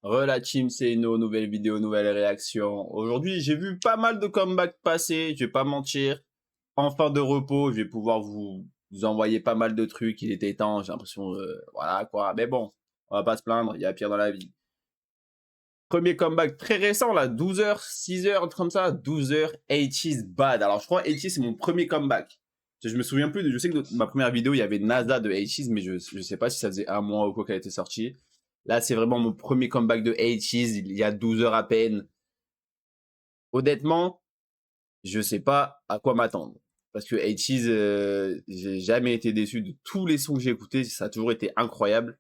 Rela team, c'est une nouvelle vidéo, nouvelle réaction. Aujourd'hui, j'ai vu pas mal de comebacks passer, je vais pas mentir. En fin de repos, je vais pouvoir vous envoyer pas mal de trucs. Il était temps, j'ai l'impression, voilà quoi. Mais bon, on va pas se plaindre, il y a pire dans la vie. Premier comeback très récent, là, 12 heures, 6 heures, un truc comme ça, 12 heures, 80's bad. Alors, je crois 80's, c'est mon premier comeback. Je me souviens plus, je sais que dans ma première vidéo, il y avait NASA de 80's, mais je sais pas si ça faisait un mois ou quoi qu'elle était sortie. Là, c'est vraiment mon premier comeback de 80's, il y a 12 heures à peine. Honnêtement, je sais pas à quoi m'attendre. Parce que 80's, j'ai jamais été déçu de tous les sons que j'ai écoutés, ça a toujours été incroyable.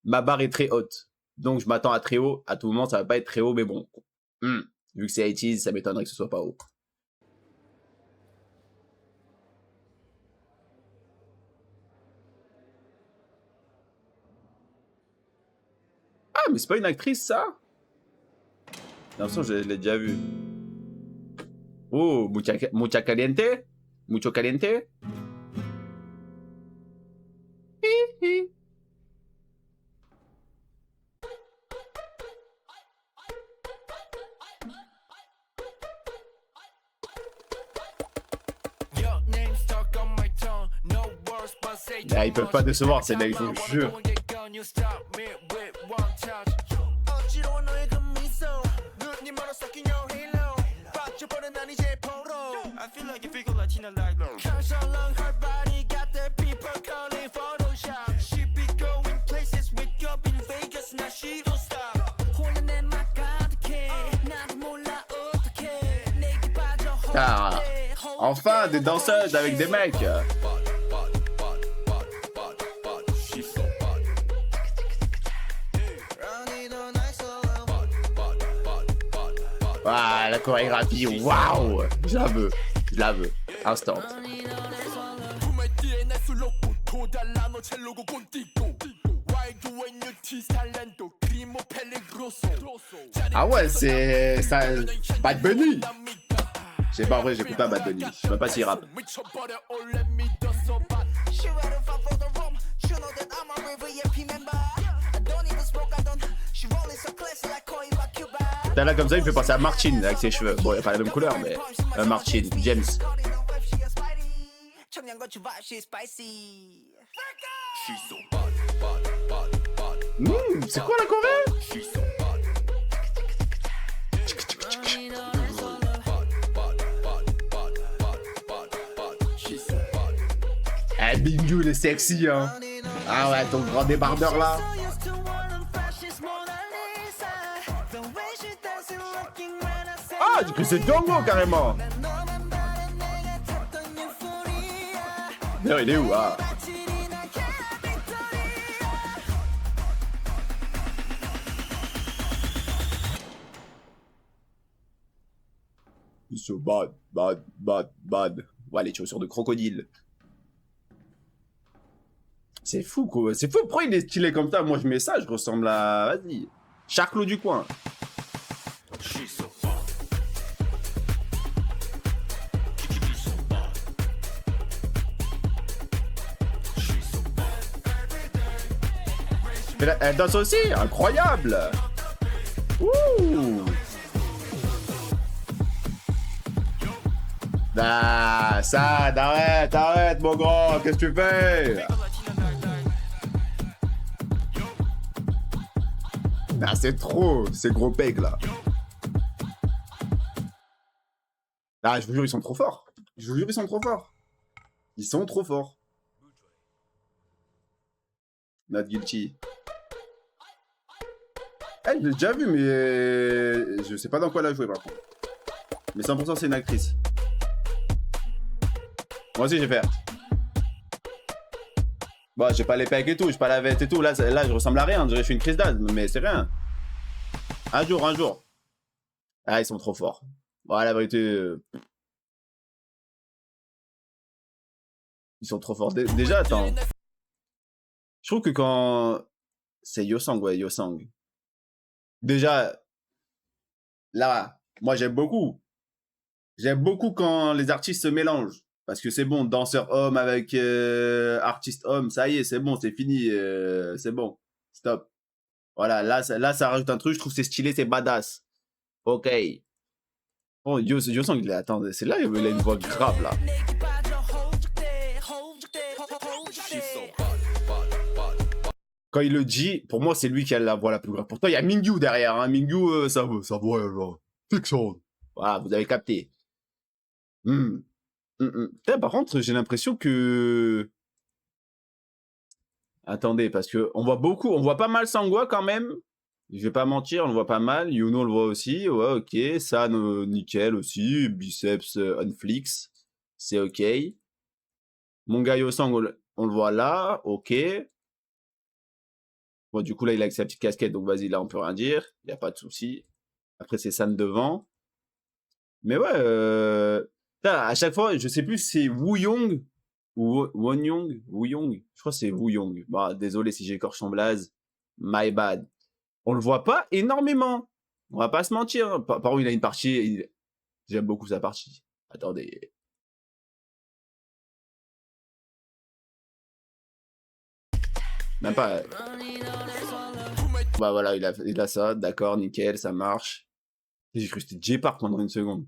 Ma barre est très haute. Donc, je m'attends à très haut. À tout moment, ça va pas être très haut, mais bon. Vu que c'est 80's, ça m'étonnerait que ce soit pas haut. Ah, mais c'est pas une actrice, ça? J'ai l'impression que je l'ai déjà vu. Oh, mucha caliente? Mucho caliente? Hi, hi. Ah, ils peuvent pas décevoir ces mecs, je vous jure. Ah, enfin, des danseuses avec des mecs. Ah, la chorégraphie, waouh! Je la veux, instant. Ah ouais, c'est ça, Bad Bunny. Je sais pas, en vrai, j'écoute pas Bad Bunny. Je sais même pas s'il rappe. T'as là comme ça, il me fait penser à Martin avec ses cheveux. Bon, il a pas la même couleur, mais Martin, James. C'est quoi la Corée? Ah, Bingu, il est sexy, hein. Ah ouais, ton grand débardeur là. Ah, du coup, c'est Django carrément. D'ailleurs, il est où? Ah. Ils sont bad. Ouais, les chaussures de crocodile. C'est fou, quoi. C'est fou. Pourquoi il est stylé comme ça? Moi, je mets ça, je ressemble à... Vas-y. Charclot du coin. Elle danse aussi. Incroyable. Ouh. Ah, ça, arrête, mon grand. Qu'est-ce que tu fais? Ah, c'est trop, ces gros pecs là. Ah, je vous jure, ils sont trop forts. Je vous jure, ils sont trop forts. Ils sont trop forts. Not guilty. Eh, je l'ai déjà vu, mais je sais pas dans quoi elle a joué par contre. Mais 100% c'est une actrice. Moi aussi j'ai fait. Bon, j'ai pas les pecs et tout, j'ai pas la veste et tout. Là, je ressemble à rien. Je dirais que je suis une crise d'asthme, mais c'est rien. Un jour. Ah, ils sont trop forts. Bon, la vérité, ils sont trop forts. Déjà, attends. Je trouve que quand... C'est Yosang, ouais, Yosang. Déjà, là, moi j'aime beaucoup. J'aime beaucoup quand les artistes se mélangent. Parce que c'est bon, danseur homme avec artiste homme, ça y est, c'est bon, c'est fini, c'est bon. Stop. Voilà, là, ça rajoute un truc, je trouve que c'est stylé, c'est badass. Ok. Oh, Yosong, attends, c'est là, il a une voix grave, là. Quand il le dit, pour moi, c'est lui qui a la voix la plus grave. Pourtant, il y a Mingyu derrière, hein. Mingyu, ça voix, genre, fiction. Voilà, vous avez capté. Putain, par contre, j'ai l'impression que... Attendez, parce que on voit pas mal Sangwa quand même. Je vais pas mentir, on le voit pas mal. Yuno, on le voit aussi. Ouais, ok. San, nickel aussi. Biceps, Unflix. C'est ok. Mon gars Yosang, on le voit là. Ok. Bon, du coup, là, il a sa petite casquette, donc vas-y, là, on peut rien dire. Il n'y a pas de souci. Après, c'est San devant. Mais ouais, putain, à chaque fois, je sais plus si c'est Wu Yong ou Won Yong. Wu Yong. Je crois que c'est Wu Yong. Bah, désolé si j'écorche son blaze. My bad. On le voit pas énormément. On va pas se mentir. Par contre, il a une partie. J'aime beaucoup sa partie. Attendez. Même pas. Bah voilà, il a ça. D'accord, nickel, ça marche. J'ai cru que c'était J-Park pendant une seconde.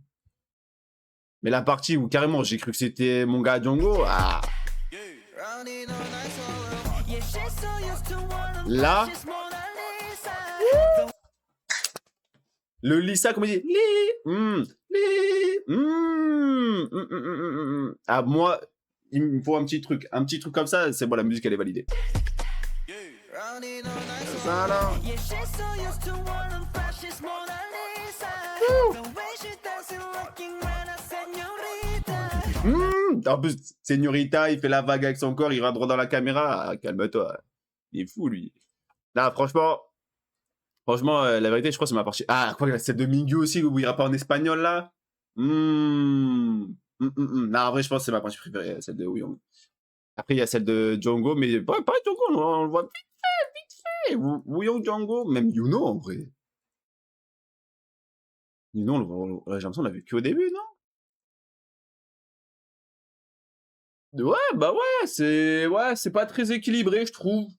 Mais la partie où carrément j'ai cru que c'était mon gars Django. Ah. Là. Le Lisa, comment il dit Ah, moi, il me faut un petit truc. Un petit truc comme ça, c'est bon, la musique, elle est validée. Ça, là. En plus, Señorita, il fait la vague avec son corps, il va droit dans la caméra. Ah, calme-toi. Il est fou, lui. Là, franchement, la vérité, je crois que c'est ma partie. Ah, quoi, celle de Mingyu aussi, où il rappe en espagnol, là. Non, en vrai, je pense que c'est ma partie préférée, celle de Wuyong. Après, il y a celle de Django, mais pas Django, on le voit vite fait. Wuyong, Django, même Yuno, en vrai. Yuno, j'ai l'impression qu'on l'a vu qu'au début, non? Ouais, bah ouais, c'est pas très équilibré, je trouve.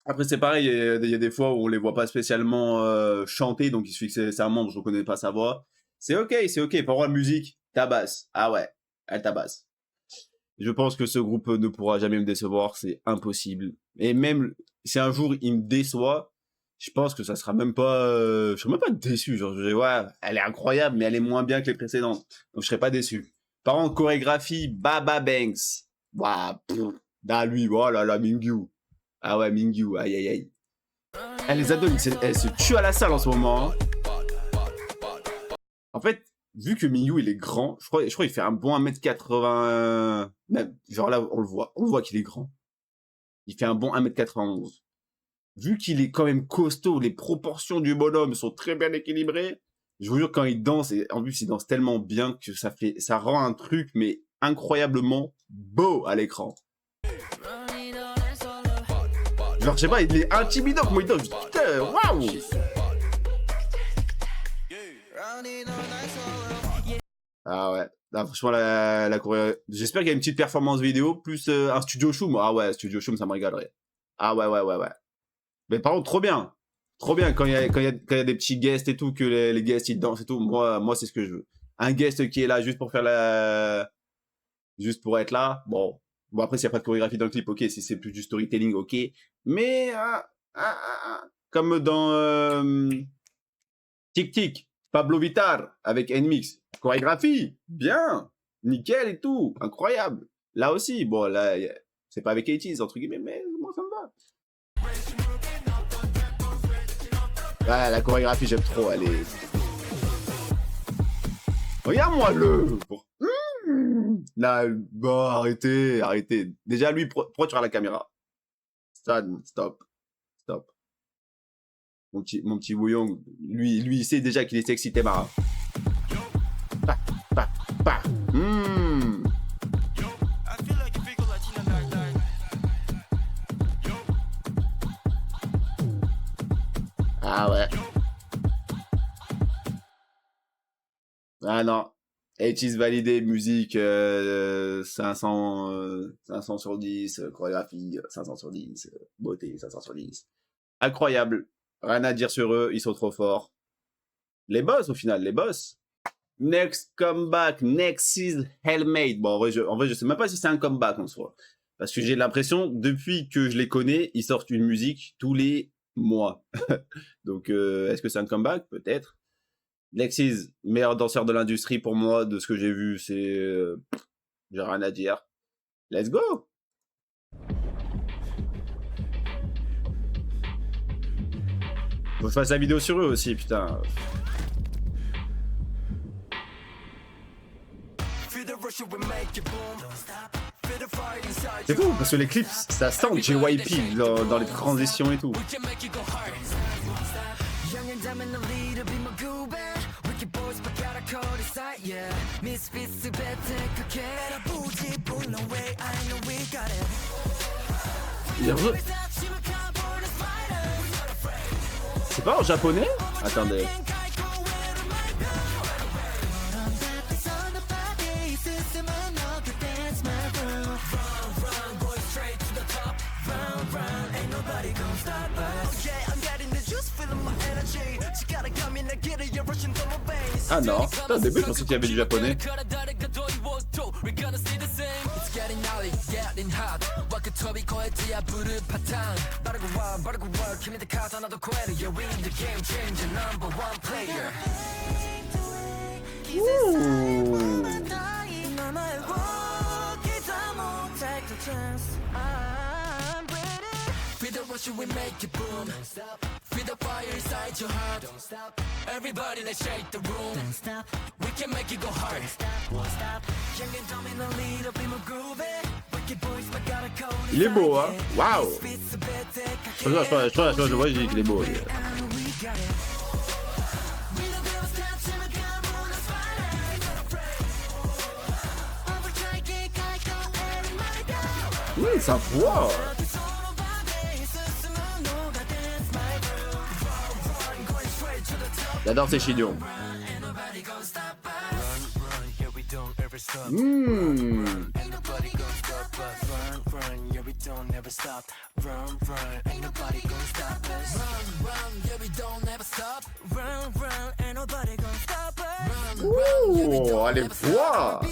Après, c'est pareil, il y a des fois où on les voit pas spécialement chanter, donc il suffit que c'est un membre, je reconnais pas sa voix. C'est ok, c'est ok. Par contre, la musique, tabasse. Ah ouais, elle tabasse. Je pense que ce groupe ne pourra jamais me décevoir, c'est impossible. Et même si un jour il me déçoit, je pense que ça sera même pas... je serai même pas déçu. Genre, je dirais, ouais, elle est incroyable, mais elle est moins bien que les précédentes. Donc je serais pas déçu. Par contre, chorégraphie, Baba Banks. Waouh, ah lui, voilà, la Mingyu. Ah ouais, Mingyu, aïe aïe aïe. Elle les adonne, elle se tue à la salle en ce moment. Hein. En fait, vu que Mingyu il est grand, je crois qu'il fait un bon 1m80. Même, genre là, on le voit qu'il est grand. Il fait un bon 1m91. Vu qu'il est quand même costaud, les proportions du bonhomme sont très bien équilibrées. Je vous jure, quand il danse, et en plus il danse tellement bien que ça rend un truc, mais incroyablement beau à l'écran. Genre, je sais pas, il est intimidant comment il danse. Putain, waouh! Ah ouais. Ah, franchement, la choré... J'espère qu'il y a une petite performance vidéo, plus un studio shoom. Ah ouais, studio shoom, ça me régalerait. Ah ouais. Mais par contre, trop bien. Trop bien quand il y a des petits guests et tout, que les guests ils dansent et tout. Moi c'est ce que je veux. Un guest qui est là juste pour faire juste pour être là. Bon après, s'il n'y a pas de chorégraphie dans le clip, ok. Si c'est plus du storytelling, ok. Mais, comme dans Tic Tic, Pablo Vittar avec NMIX. Chorégraphie, bien, nickel et tout, incroyable. Là aussi, bon, là, c'est pas avec 80s, entre guillemets, mais moi, ça me va. Ouais, la chorégraphie, j'aime trop, elle est... Regarde-moi le... Là, bon, arrêtez. Déjà, lui, pourquoi tu as la caméra? Stop. Mon petit Wuyong, lui, il sait déjà qu'il est sexy, Temara. Bah. Ah ouais. Ah non. H validé, musique 500 sur 10, chorégraphie 500 sur 10, beauté 500 sur 10. Incroyable. Rien à dire sur eux, ils sont trop forts. Les boss, au final, les boss. Next comeback, next is Hellmate. Bon, en vrai, je sais même pas si c'est un comeback en soi. Parce que j'ai l'impression, depuis que je les connais, ils sortent une musique tous les mois. Donc, est-ce que c'est un comeback? Peut-être. Nexiz, meilleur danseur de l'industrie pour moi, de ce que j'ai vu, c'est... j'ai rien à dire. Let's go! Faut que je fasse la vidéo sur eux aussi, putain. C'est fou, parce que les clips, ça sent JYP dans les transitions et tout. C'est pas en japonais? Attendez. Ah non, putain, au début je pensais qu'il y avait du japonais. We make it boom. Feel the fire inside your heart. Don't stop. Everybody, let's shake the room. Don't stop. We can make it go hard. Don't stop. Won't stop. Il est beau, hein. Waouh. Je vois, je dis qu'il est beau. Ça voit. J'adore ces chignons. Ouh, allez voir.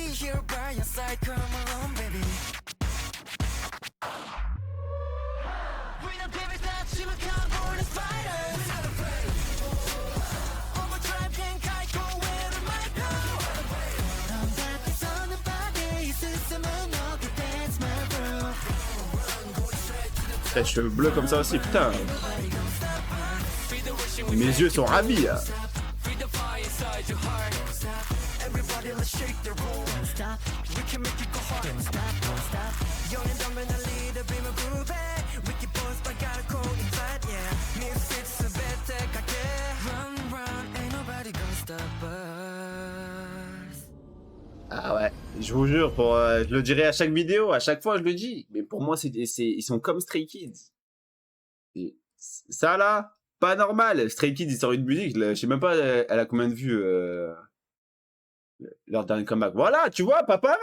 Les cheveux bleus comme ça aussi, putain. Mes yeux sont ravis. Là. Ah ouais, je vous jure, je le dirai à chaque vidéo, à chaque fois je le dis, mais pour moi ils sont comme Stray Kids. Et ça là, pas normal. Stray Kids ils sortent une musique, je sais même pas elle a combien de vues leur dernier comeback. Voilà, tu vois, pas pareil,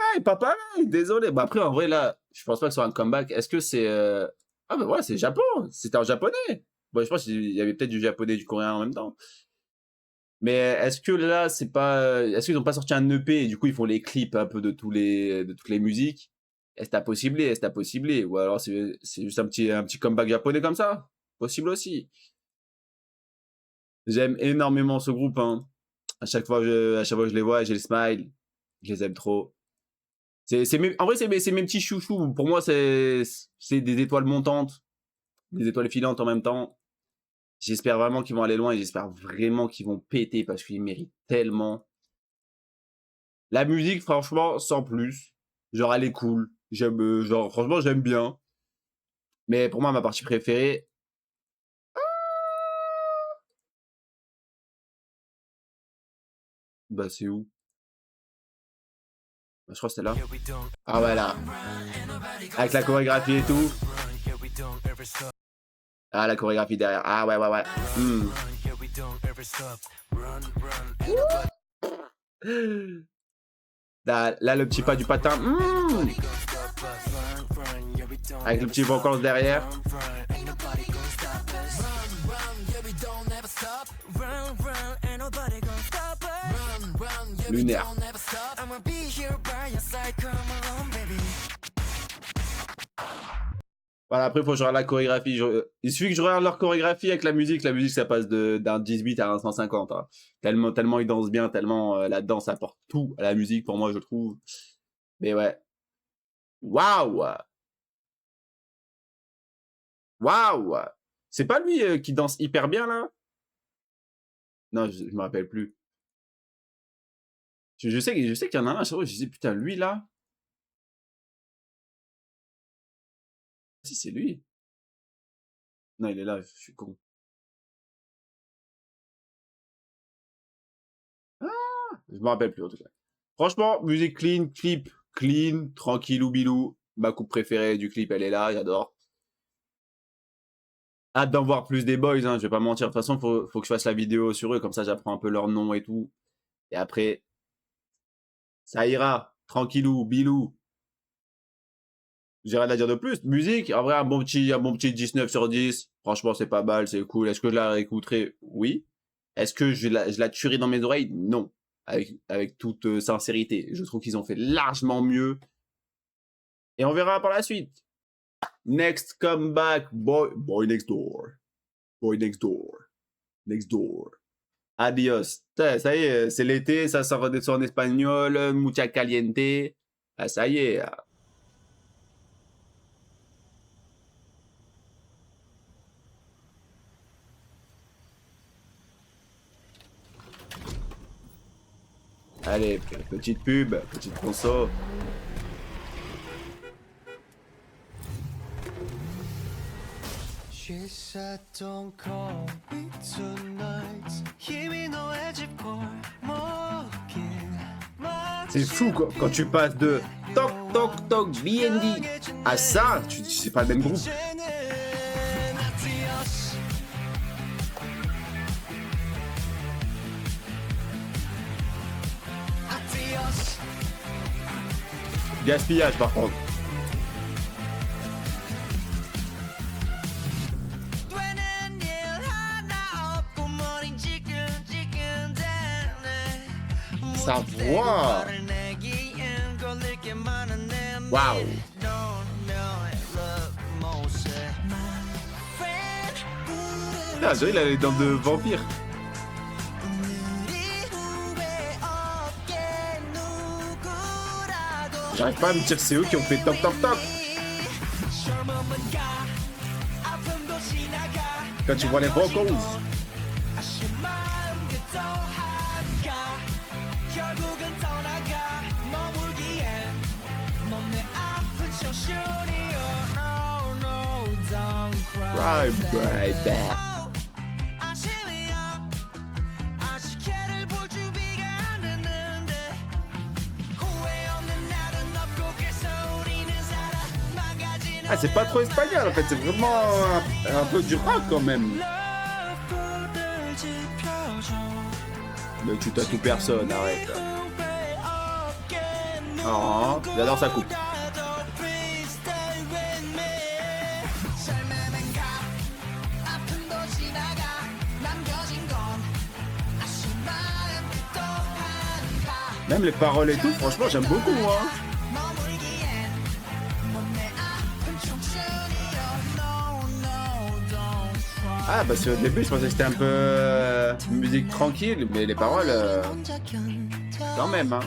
désolé. Bah après en vrai là, je pense pas que ce soit un comeback. Est-ce que c'est ah bah ouais, c'est Japon, c'était en japonais. Bon, je pense qu'il y avait peut-être du japonais et du coréen en même temps. Mais est-ce que là, c'est pas... Est-ce qu'ils n'ont pas sorti un EP et du coup, ils font les clips un peu de toutes les musiques? Est-ce possible? Ou alors, c'est juste un petit comeback japonais comme ça? Possible aussi. J'aime énormément ce groupe, hein. À chaque fois que je les vois, j'ai le smile. Je les aime trop. En vrai, c'est mes petits chouchous. Pour moi, c'est des étoiles montantes. Des étoiles filantes en même temps. J'espère vraiment qu'ils vont aller loin et j'espère vraiment qu'ils vont péter parce qu'ils méritent tellement. La musique, franchement, sans plus. Genre, elle est cool. Franchement, j'aime bien. Mais pour moi, ma partie préférée... Bah, c'est où? Bah, je crois que c'était là. Ah ouais, là. Avec la chorégraphie et tout. Ah, la chorégraphie derrière. Ah ouais. Là, le petit pas du patin. Avec le petit vocals derrière. Lunaire. Voilà, après, il faut que je regarde la chorégraphie. Il suffit que je regarde leur chorégraphie avec la musique. La musique, ça passe d'un 18 à un 150. Hein. Tellement ils dansent bien, tellement la danse apporte tout à la musique, pour moi, je trouve. Mais ouais. Waouh! Waouh! C'est pas lui qui danse hyper bien, là? Non, je me rappelle plus. Je sais qu'il y en a un, à chaque fois, je dis, putain, lui, là? Si, c'est lui. Non, il est là, je suis con. Ah! Je me rappelle plus, en tout cas. Franchement, musique clean, clip clean, tranquillou bilou. Ma coupe préférée du clip, elle est là, j'adore. Hâte d'en voir plus des boys, hein, je vais pas mentir. De toute façon, faut que je fasse la vidéo sur eux, comme ça j'apprends un peu leur nom et tout. Et après, ça ira, tranquillou, bilou. J'ai rien à dire de plus. Musique, en vrai, un bon petit 19 sur 10. Franchement, c'est pas mal, c'est cool. Est-ce que je la réécouterai? Oui. Est-ce que je la tuerai dans mes oreilles? Non. Avec toute sincérité. Je trouve qu'ils ont fait largement mieux. Et on verra par la suite. Next comeback, boy next door. Boy next door. Next door. Adios. Ça y est, c'est l'été, ça sort en espagnol, mucha caliente. Ah, ça y est. Allez, petite pub, petite conso. She said don't call me tonight. C'est fou quand tu passes de toc toc toc BND à ça, c'est pas le même groupe. Gaspillage par contre. Sa voix. Waouh. Ah, il a les dents de vampire. J'arrive pas à me dire c'est eux qui ont fait toc toc toc. Quand tu vois les vocals. Right back. Ah, c'est pas trop espagnol en fait, c'est vraiment un peu du rock quand même. Mais tu tatoues personne, arrête. Oh, j'adore sa coupe. Même les paroles et tout, franchement, j'aime beaucoup, moi. Ah, parce qu'au début, je pensais que c'était un peu musique tranquille, mais les paroles, quand même, hein.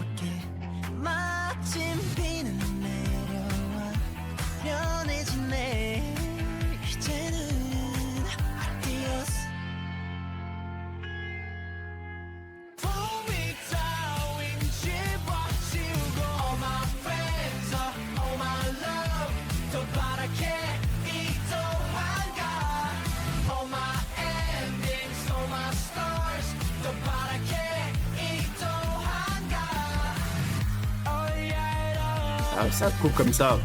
Ah, ça coupe comme ça.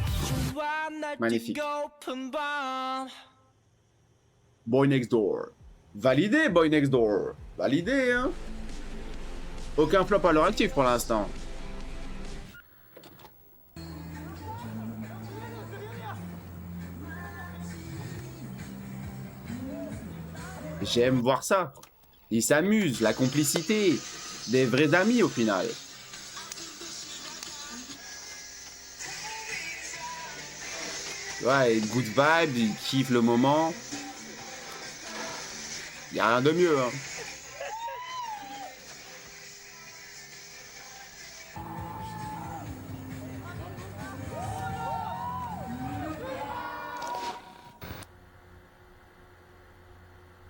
Magnifique. Boy Next Door. Validé, Boy Next Door. Validé, hein. Aucun flop à leur actif pour l'instant. J'aime voir ça. Ils s'amusent, la complicité, des vrais amis au final. Ouais, good vibe, ils kiffent le moment. Y a rien de mieux, hein.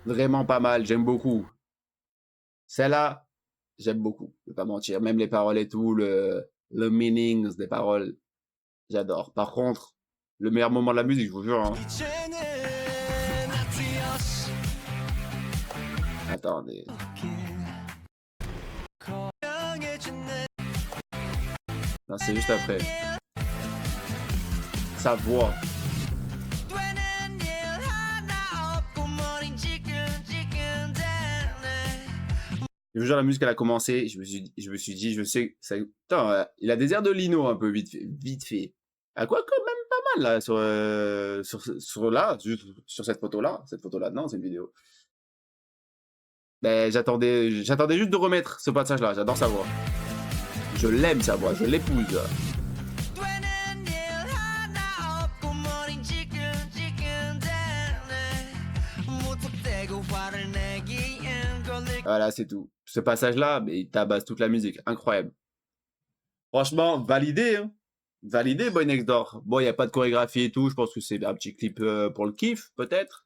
Vraiment pas mal, j'aime beaucoup. Celle-là, j'aime beaucoup, je vais pas mentir. Même les paroles et tout, le meanings des paroles, j'adore. Par contre, le meilleur moment de la musique, je vous jure, hein. 이제는 나트였어 Attendez. 고요해진 내 Non, c'est juste après. Sa voix. 되는 일 하나 없고 머린 지끈지끈대네 Je vous jure, la musique, elle a commencé. Je me suis dit, je sais. Putain, il a des airs de Lino un peu, vite fait. Vite fait. À quoi, quand même pas mal, là, sur là, juste sur cette photo-là. Cette photo-là, non, c'est une vidéo. Ben, j'attendais juste de remettre ce passage-là. J'adore sa voix. Je l'aime, sa voix. Je l'épouse. 되는 일 하나 없고 머린 지끈지끈대네 무턱대고 화를 내기엔 걸릴 Voilà, c'est tout. Ce passage-là, mais il tabasse toute la musique. Incroyable. Franchement, validé, hein. Validé, Boy Next Door. Bon, il n'y a pas de chorégraphie et tout. Je pense que c'est un petit clip pour le kiff, peut-être.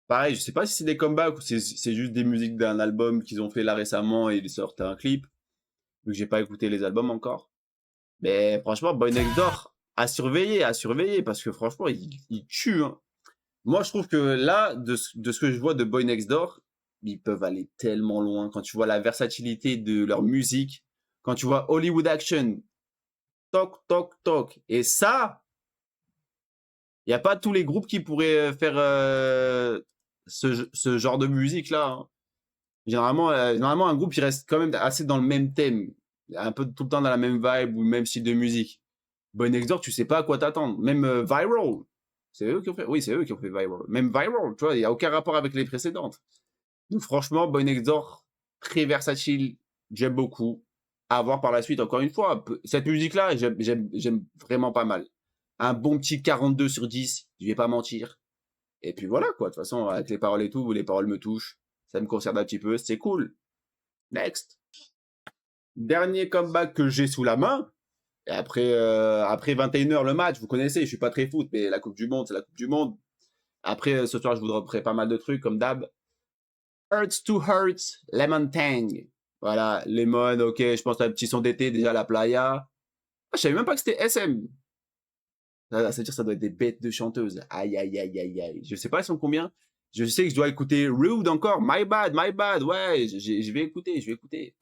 Pareil, je sais pas si c'est des comebacks ou c'est juste des musiques d'un album qu'ils ont fait là récemment et ils sortent un clip. Vu que j'ai pas écouté les albums encore. Mais franchement, Boy Next Door, à surveiller, parce que franchement, il tue, hein. Moi, je trouve que là, de ce que je vois de Boy Next Door, ils peuvent aller tellement loin. Quand tu vois la versatilité de leur musique, quand tu vois Hollywood Action, toc, toc, toc. Et ça, il n'y a pas tous les groupes qui pourraient faire ce genre de musique-là, hein. Généralement, un groupe, il reste quand même assez dans le même thème. Un peu tout le temps dans la même vibe ou le même style de musique. Boy Next Door, tu sais pas à quoi t'attendre. Même Viral, c'est eux qui ont fait. Oui, c'est eux qui ont fait Viral. Même Viral, tu vois, il y a aucun rapport avec les précédentes. Donc franchement, Boy Next Door, très versatile, j'aime beaucoup. À voir par la suite, encore une fois. Cette musique-là, j'aime vraiment pas mal. Un bon petit 42 sur 10, je vais pas mentir. Et puis voilà, quoi. De toute façon, avec les paroles et tout, les paroles me touchent. Ça me concerne un petit peu, c'est cool. Next. Dernier comeback que j'ai sous la main. Et après 21h le match, vous connaissez, je suis pas très foot, mais la Coupe du Monde, c'est la Coupe du Monde. Après, ce soir, je vous dropperai pas mal de trucs, comme d'hab. Hurts to Hurts, Lemon Tang. Voilà, Lemon, ok, je pense à un petit son d'été, déjà la playa. Ah, je savais même pas que c'était SM. Ça veut dire que ça doit être des bêtes de chanteuses. Aïe, aïe, aïe, aïe, aïe. Je sais pas, ils sont combien. Je sais que je dois écouter Rude encore. My bad. Ouais, je vais écouter.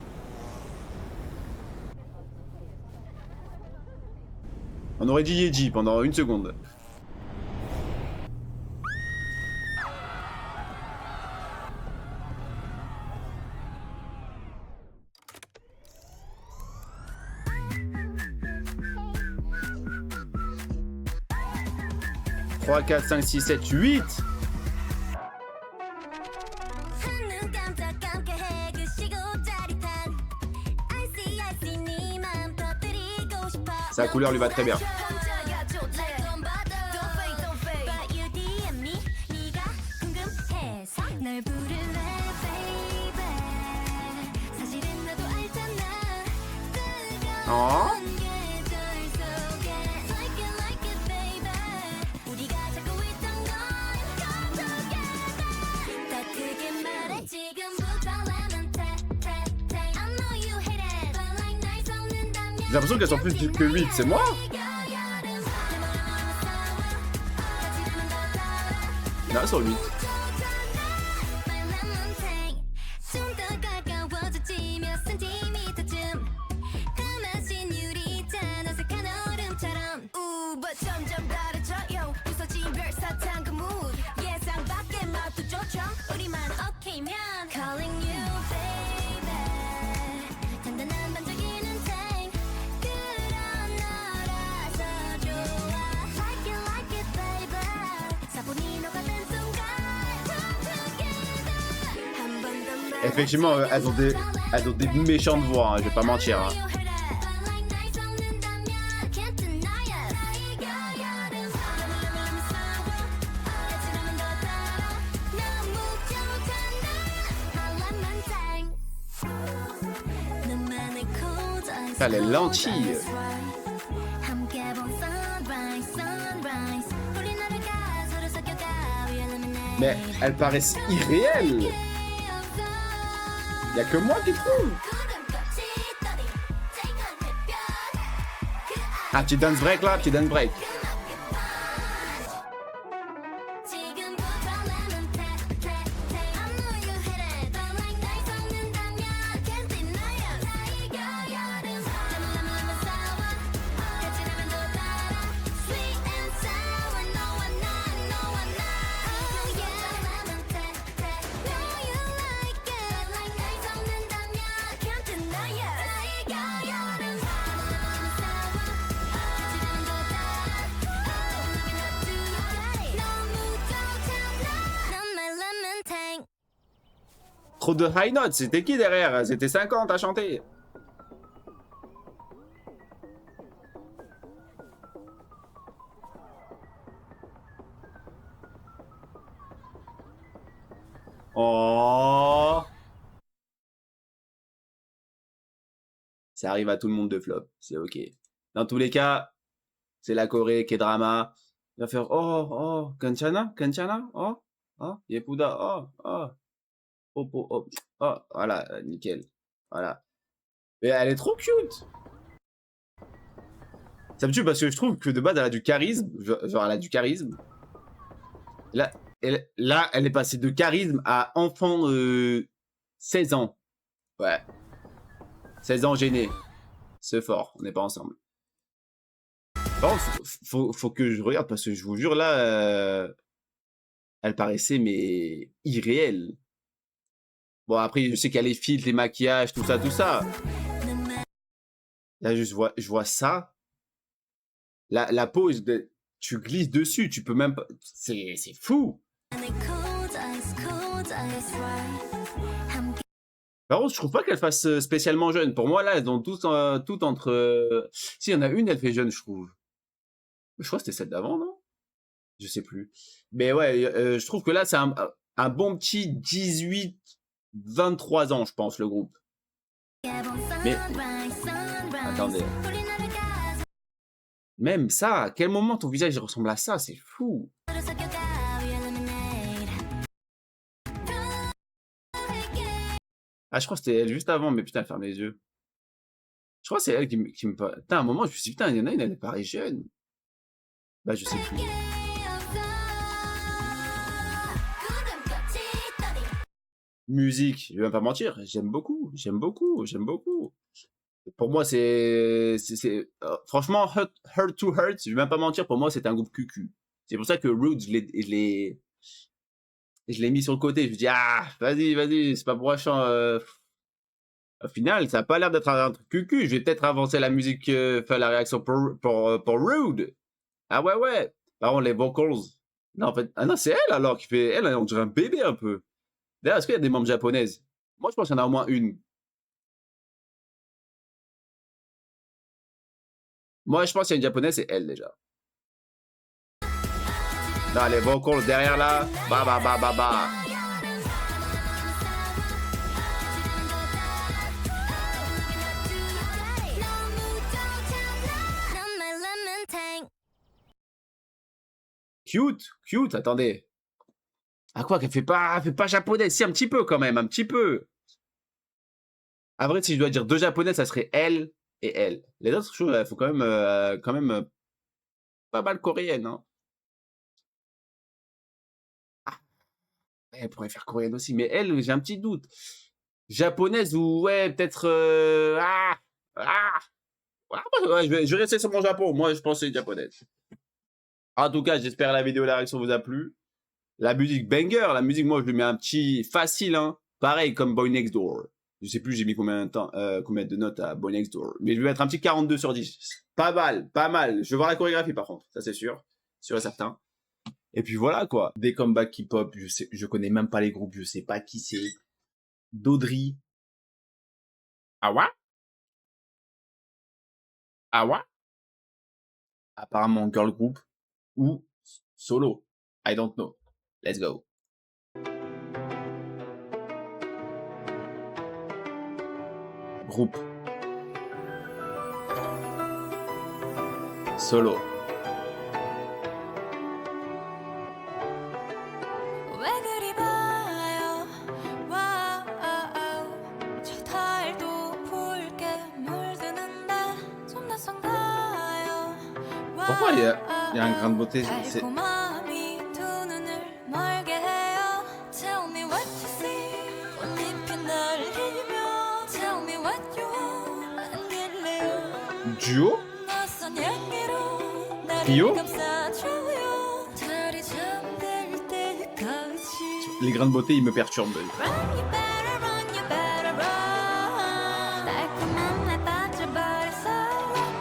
On aurait dit Yeji pendant une seconde. « 3, 4, 5, 6, 7, 8 » Sa couleur lui va très bien. Oh. J'ai l'impression qu'elles sont plus que 8, c'est moi? Non, elles sont 8. Effectivement, elles ont des méchantes voix, hein, je vais pas mentir. Hein. Ah, les lentilles. Mais elles paraissent irréelles. Y a que moi qui trouve. Ah, petit dance break là, petit dance break. Trop de high notes, c'était qui derrière? C'était 50 à chanter. Oh, ça arrive à tout le monde de flop, c'est ok. Dans tous les cas, c'est la Corée qui est drama. Il va faire oh, Kanchana, Yepuda, voilà, nickel. Voilà. Mais elle est trop cute. Ça me tue parce que je trouve que de base, elle a du charisme. Genre, elle a du charisme. Là, elle est passée de charisme à enfant 16 ans. Ouais. 16 ans gêné. C'est fort, on n'est pas ensemble. Par contre, faut que je regarde parce que je vous jure, là, elle paraissait, mais irréelle. Bon, après, je sais qu'il y a les filtres, les maquillages, tout ça, tout ça. Là, je vois ça. La pose, tu glisses dessus, tu peux même pas. C'est fou. Par contre, je trouve pas qu'elle fasse spécialement jeune. Pour moi, là, elles ont toutes entre. Si, il y en a une, elle fait jeune, je trouve. Je crois que c'était celle d'avant, non? Je sais plus. Mais ouais, je trouve que là, c'est un bon petit 18, 23 ans, je pense, le groupe. Mais. Attendez. Même ça, à quel moment ton visage ressemble à ça? C'est fou. Ah, je crois que c'était elle juste avant, mais putain, elle ferme les yeux. Je crois que c'est elle qui me... Putain, à un moment, je me suis dit, putain, il y en a une, elle paraît jeune. Bah, je sais plus. Musique, je vais même pas mentir, j'aime beaucoup. Pour moi, franchement, Hurt to Hurt, je vais même pas mentir, pour moi, c'est un groupe cucu. C'est pour ça que Rude, je l'ai mis sur le côté. Je me dis, ah, vas-y, c'est pas pour un chant. Au final, ça a pas l'air d'être un truc cucu. Je vais peut-être avancer la musique, faire la réaction pour Rude. Ah ouais. Par contre, les vocals. Non, en fait, ah non, c'est elle alors qui fait. Elle, on dirait un bébé un peu. D'ailleurs, est-ce qu'il y a des membres japonaises? Moi, je pense qu'il y en a au moins une. Moi, je pense qu'il y a une japonaise, c'est elle déjà. Non, les vocals derrière là. Bah. Cute, attendez. Ah quoi, qu'elle fait pas japonaise? Si, un petit peu quand même, un petit peu. À vrai, si je dois dire deux japonaises, ça serait elle et elle. Les autres, je trouve, elles font quand même pas mal coréennes, hein. Ah, elle pourrait faire coréenne aussi, mais elle, j'ai un petit doute. Japonaise ou ouais, peut-être ouais, je vais rester sur mon Japon. Moi, je pense que c'est japonaise. En tout cas, j'espère que la vidéo, la réaction vous a plu. La musique banger, la musique, moi, je lui mets un petit facile, hein. Pareil comme Boy Next Door. Je sais plus, j'ai mis combien de notes à Boy Next Door. Mais je vais mettre un petit 42 sur 10. Pas mal. Je vais voir la chorégraphie, par contre. Ça, c'est sûr et certain. Et puis voilà, quoi. Des comebacks hip-hop, je connais même pas les groupes, je sais pas qui c'est. d'Audrey. Awa? Awa? Apparemment girl group ou solo. I don't know. Let's go. Groupe. Solo. 왜 그리 봐요 와우 저 달도 붉게 물드는데 좀 낯선가요 Pourquoi il y a un grain de beauté c'est... 달콤함이 두 눈을 멀게 해요 Tell me what you see 꽃잎이 날 흘리며 Tell me what you want 안길래요 Duo? 낯선 향기로 Trio? 나를 감싸줘요 달이 잠들 때까지 Les grains de beauté, ils me perturbent. Run, you better run, you better run. 달콤한 날 빠져버렸어.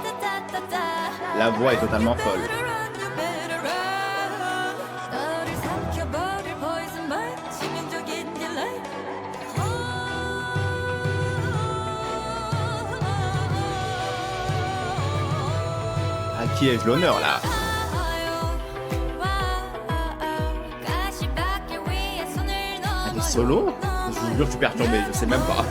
따따따따. La voix est totalement folle. You better run, you better run. 너를 삼켜버릴 poison bite. 치명적인 delight. À qui ai-je l'honneur là? Elle est solo? Je vous jure, je suis perturbé, je sais même pas.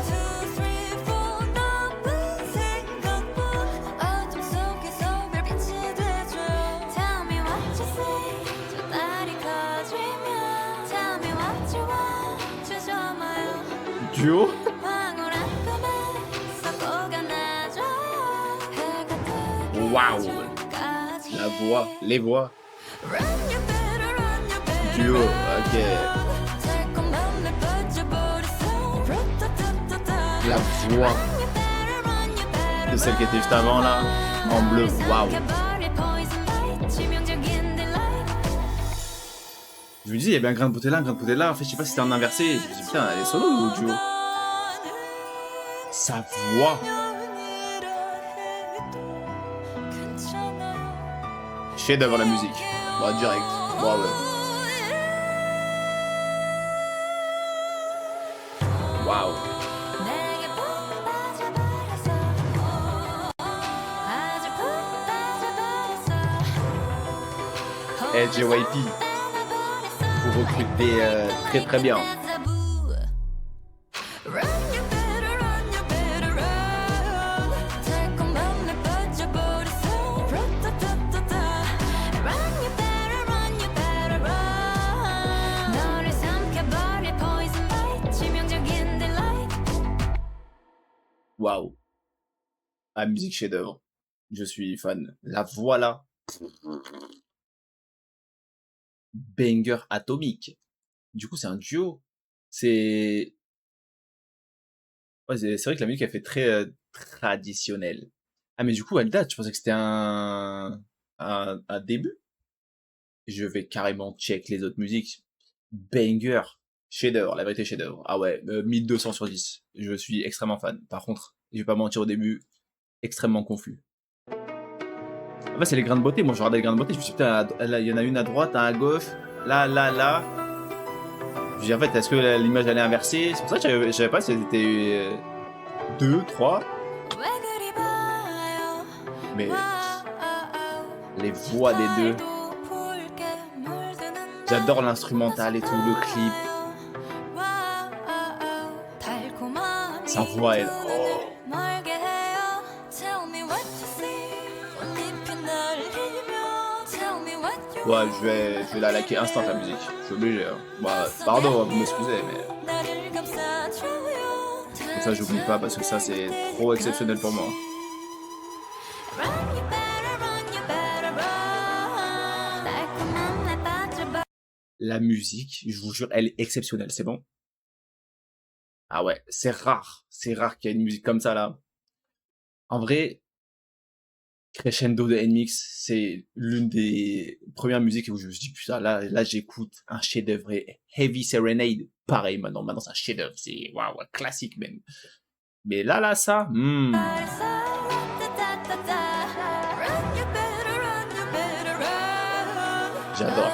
Duo? Waouh! La voix, les voix. Duo, ok. La voix de celle qui était juste avant là, en bleu, waouh. Je me dis, il y avait un grain de beauté là, un grain de beauté là. En fait, je sais pas si c'était en inversé. Je me dis, putain, elle est solo ou duo? Sa voix. Chef d'œuvre la musique. Bon, direct. Bravo. Waouh. JYP pour recruter très très bien. Waouh. La musique chef-d'œuvre. Je suis fan. La voix là. Banger atomique. Du coup, c'est un duo. C'est... Ouais, c'est vrai que la musique, elle fait très traditionnelle. Ah, mais du coup, Alda, tu pensais que c'était un début? Je vais carrément check les autres musiques. Banger. Chef-d'œuvre, la vérité chef-d'œuvre. Ah ouais, 1200 sur 10. Je suis extrêmement fan. Par contre, je vais pas mentir au début, extrêmement confus. En fait, c'est les grains de beauté. Moi, je regardais les grains de beauté. Je me suis dit, putain, il y en a une à droite, un à gauche, là. Je dis, en fait, est-ce que l'image elle est inversée? C'est pour ça que je savais pas si c'était 2, 3. Mais les voix des deux. J'adore l'instrumental et tout, le clip. Sa voix, elle. Oh. Ouais, je vais la liker instant la musique. Je suis obligé. Hein. Bah, pardon, vous m'excusez, mais. Comme ça, j'oublie pas parce que ça, c'est trop exceptionnel pour moi. La musique, je vous jure, elle est exceptionnelle, c'est bon? Ah ouais, c'est rare qu'il y ait une musique comme ça là. En vrai, Crescendo de NMIX, c'est l'une des premières musiques où je me suis dit, putain, là j'écoute un chef-d'œuvre. Heavy Serenade, pareil, maintenant c'est un chef-d'œuvre, c'est waouh, classique même. Mais là, ça, j'adore.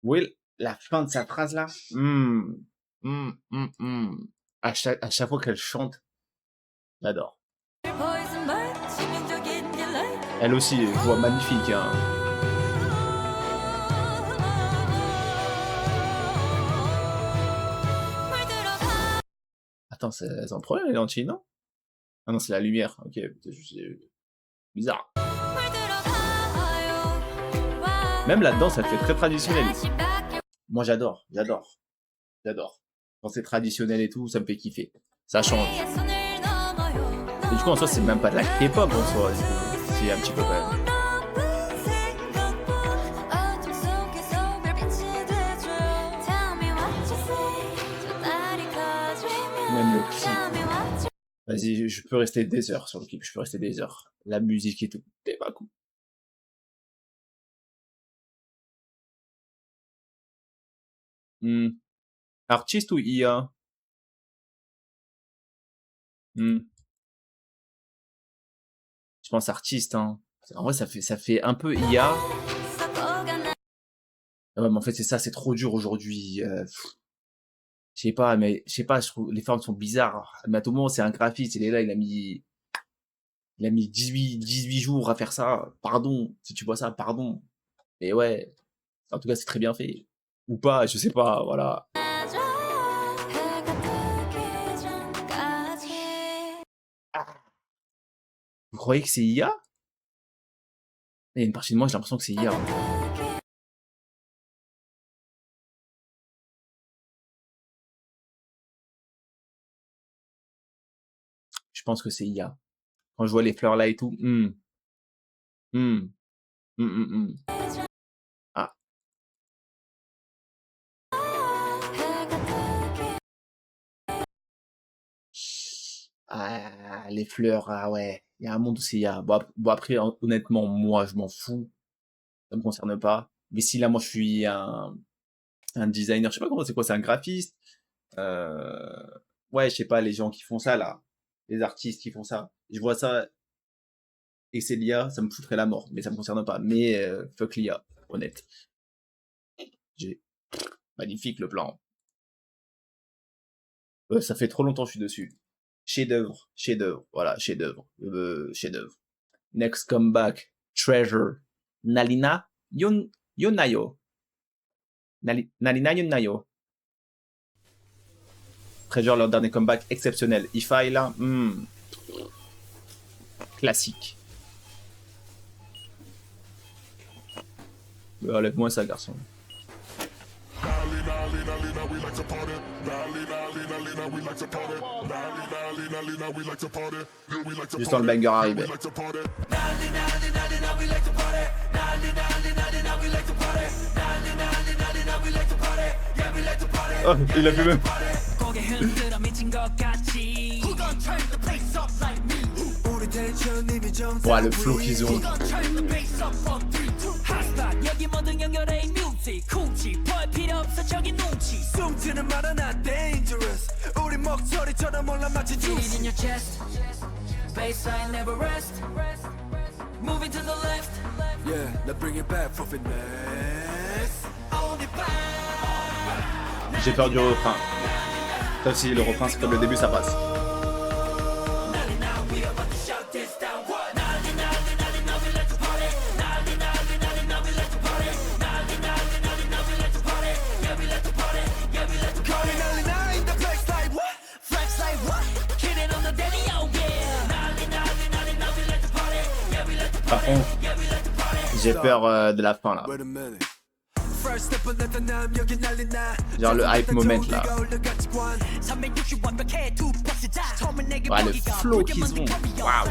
Vous voyez la fin de sa phrase là? À chaque fois qu'elle chante, j'adore. Poison bar 치명적인 딜레이 Elle aussi, voix magnifique. Hein. 물들어가 Attends, c'est un problème les lentilles, non? Ah non, c'est la lumière. Ok, c'est bizarre. 물들어가요 와 Même là-dedans, ça fait très traditionnel. 다시 back Moi, j'adore. Quand c'est traditionnel et tout, ça me fait kiffer. Ça change. your 손을 넘어요 Et du coup, en soi, c'est même pas de la K-pop en soi. Du coup, c'est un petit peu quand même. 나쁜 생각뿐 어둠 속에서 별빛이 돼줘요 Tell me what you see 저 날이 Même le 커지면 clip. Tell me what you Vas-y, je peux rester des heures sur le clip. Je peux rester des heures. La musique et tout, c'est pas cool. Artiste ou IA? Je pense artiste, hein. En vrai, ça fait un peu IA. 섞어가 나 Ah ouais, mais en fait, c'est ça, c'est trop dur aujourd'hui. Je sais pas, mais je sais pas, je trouve les formes sont bizarres. Mais à tout moment, c'est un graphiste, il est là, il a mis 18 jours à faire ça. Pardon, si tu vois ça, pardon. Mais ouais, en tout cas, c'est très bien fait. Ou pas, je sais pas, voilà. 줘 해가 뜨기 전까지 Vous croyez que c'est IA? Il y a une partie de moi, j'ai l'impression que c'est IA. Je pense que c'est IA. Quand je vois les fleurs là et tout. Ah, ah, les fleurs, ah ouais. Il y a un monde où c'est IA. Bon, après, honnêtement, moi, je m'en fous. Ça me concerne pas. Mais si là, moi, je suis un designer, je sais pas comment c'est quoi, c'est un graphiste. Ouais, je sais pas, les gens qui font ça là, les artistes qui font ça. Je vois ça et c'est l'IA, ça me foutrait la mort, mais ça me concerne pas. Mais fuck l'IA, honnête. J'ai magnifique le plan. Ça fait trop longtemps que je suis dessus. Chef-d'œuvre, voilà, chef-d'œuvre, chef-d'œuvre. Next comeback, Treasure, Nalina Yonayo. Nalina Yonayo. Treasure, leur dernier comeback exceptionnel. Ifai là, classique. Enlève-moi ça, garçon. Juste quand le banger arrivait. Oh, il a fait même. 고개 흔들어 미친 것 같지 Who gon' turn the place up like me 우리 텐션 이미 정상 Ouais, le flow qu'ils ont. Who gon' turn the bass up on 3, 2 Hotspot 여기 모든 연결해 뮤직 쿵치 볼 필요 없어 저기 눈치 숨지는 말은 not dangerous 우리 목소리처럼 올라 마치 juice Feel it in your chest Bassline never rest Moving to the left Yeah, now bring it back for finesse On est back J'ai peur du refrain. Sauf si le refrain c'est comme le début, ça passe. Par contre, j'ai peur de la fin là. Genre le hype moment là. Ouais, le flow qu'ils ont. Waouh.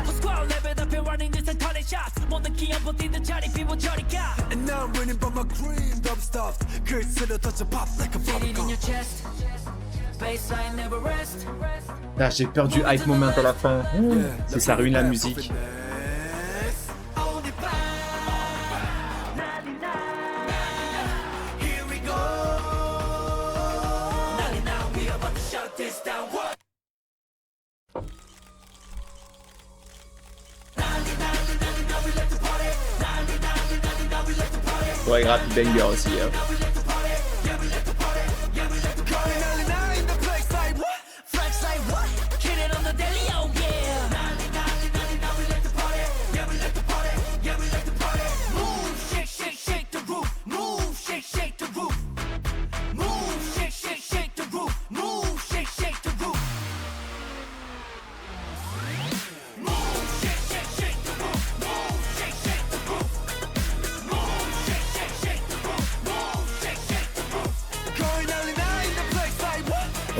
Là, j'ai peur du hype moment à la fin. C'est ça ruine la musique. Ouais, grave, banger aussi. Hein.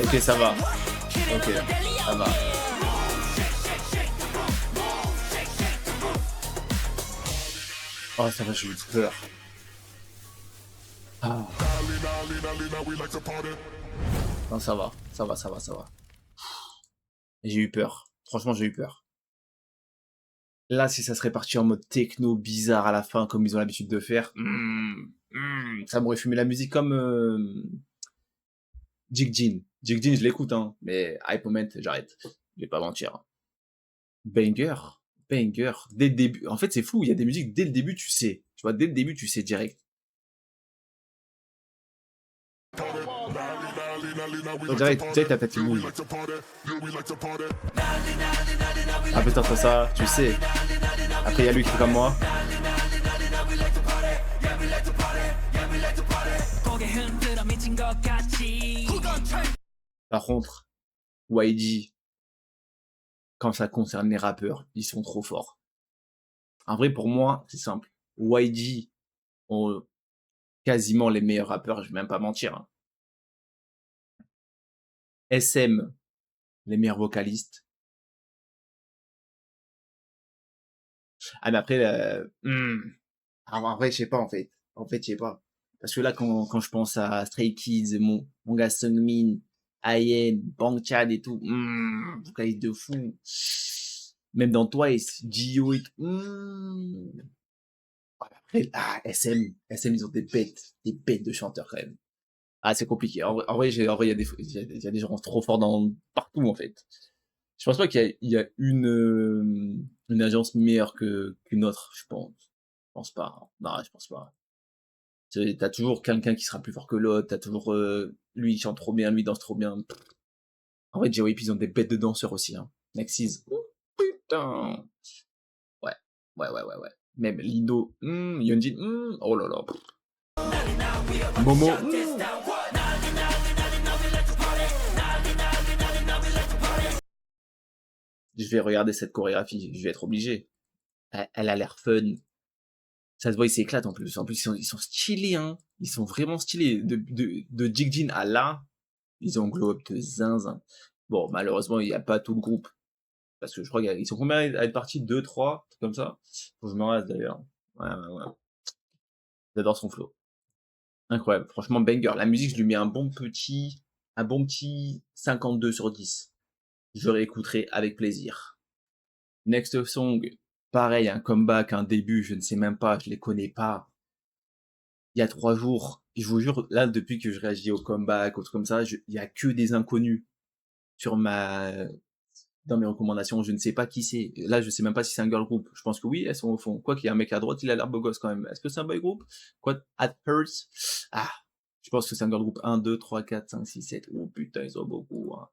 Ok, ça va. Ok, ça va. Oh, ça va, j'ai eu peur. Ah. Non, ça va, ça va, ça va, ça va. J'ai eu peur. Franchement, j'ai eu peur. Là, si ça serait parti en mode techno bizarre à la fin, comme ils ont l'habitude de faire, ça m'aurait fumé la musique comme Jig Jean. Jig Jean, je l'écoute, hein, mais Hype Moment, j'arrête. Je vais pas mentir. Banger, banger. Dès le début. En fait, c'est fou, il y a des musiques, dès le début, tu sais. Tu vois, dès le début, tu sais direct. Donc, direct, ta tête qui bouge. Ah putain, t'as ça, tu sais. Après, il y a lui qui est comme moi. Par contre, YG, quand ça concerne les rappeurs, ils sont trop forts. En vrai, pour moi, c'est simple. YG ont quasiment les meilleurs rappeurs, je vais même pas mentir. Hein. SM, les meilleurs vocalistes. Ah, mais après, en vrai, je sais pas, en fait. En fait, je sais pas. Parce que là, quand je pense à Stray Kids, mon gars Seungmin, IN, Bangchan et tout, vocaliste de fou. Même dans Twice, Jihyo et tout. Après, SM, ils ont des bêtes de chanteurs quand même. Ah, c'est compliqué. En vrai, il y a des gens trop forts partout, en fait. Je pense pas qu'il y a une agence meilleure qu'une autre, je pense. Je pense pas. Hein. Non, je pense pas. T'as toujours quelqu'un qui sera plus fort que l'autre, t'as toujours, lui il chante trop bien, lui il danse trop bien. En vrai, JYP, ils ont des bêtes de danseurs aussi, hein. Nexiz. Oh, putain. Ouais. Même Lido, Yeonjin, oh là là. Momo, Je vais regarder cette chorégraphie, je vais être obligé. Elle a l'air fun. Ça se voit, ils s'éclatent en plus. En plus, ils sont stylés, hein. Ils sont vraiment stylés. De Jig Jean à là, ils ont glow up de zinzin. Bon, malheureusement, il n'y a pas tout le groupe. Parce que je crois qu'ils sont combien à être partis? 2, 3, comme ça. Faut que je me rase d'ailleurs. Ouais. J'adore son flow. Incroyable. Franchement, banger. La musique, je lui mets un bon petit 52 sur 10. Je réécouterai avec plaisir. Next song. Pareil, un comeback, un début, je ne sais même pas, je les connais pas. Il y a 3 jours, je vous jure, là, depuis que je réagis au comeback, autres comme ça, il y a que des inconnus dans mes recommandations, je ne sais pas qui c'est. Là, je sais même pas si c'est un girl group. Je pense que oui, elles sont au fond. Quoi qu'il y a un mec à droite, il a l'air beau gosse quand même. Est-ce que c'est un boy group? Quoi, at first? Ah, je pense que c'est un girl group 1, 2, 3, 4, 5, 6, 7. Oh putain, ils ont beaucoup. Hein.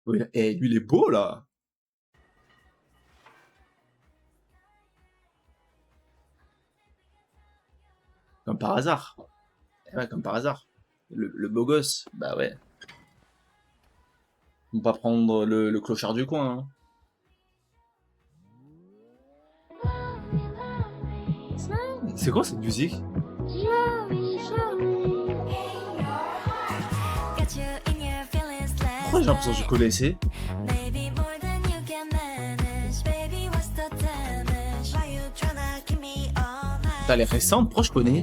Oui, et lui, il est beau, là. Comme par hasard. Ouais, comme par hasard. Le beau gosse, bah ouais. On va pas prendre le clochard du coin. Hein. C'est quoi cette musique? Pourquoi j'ai l'impression que je connaissais? Elle est récente, pourquoi je connais?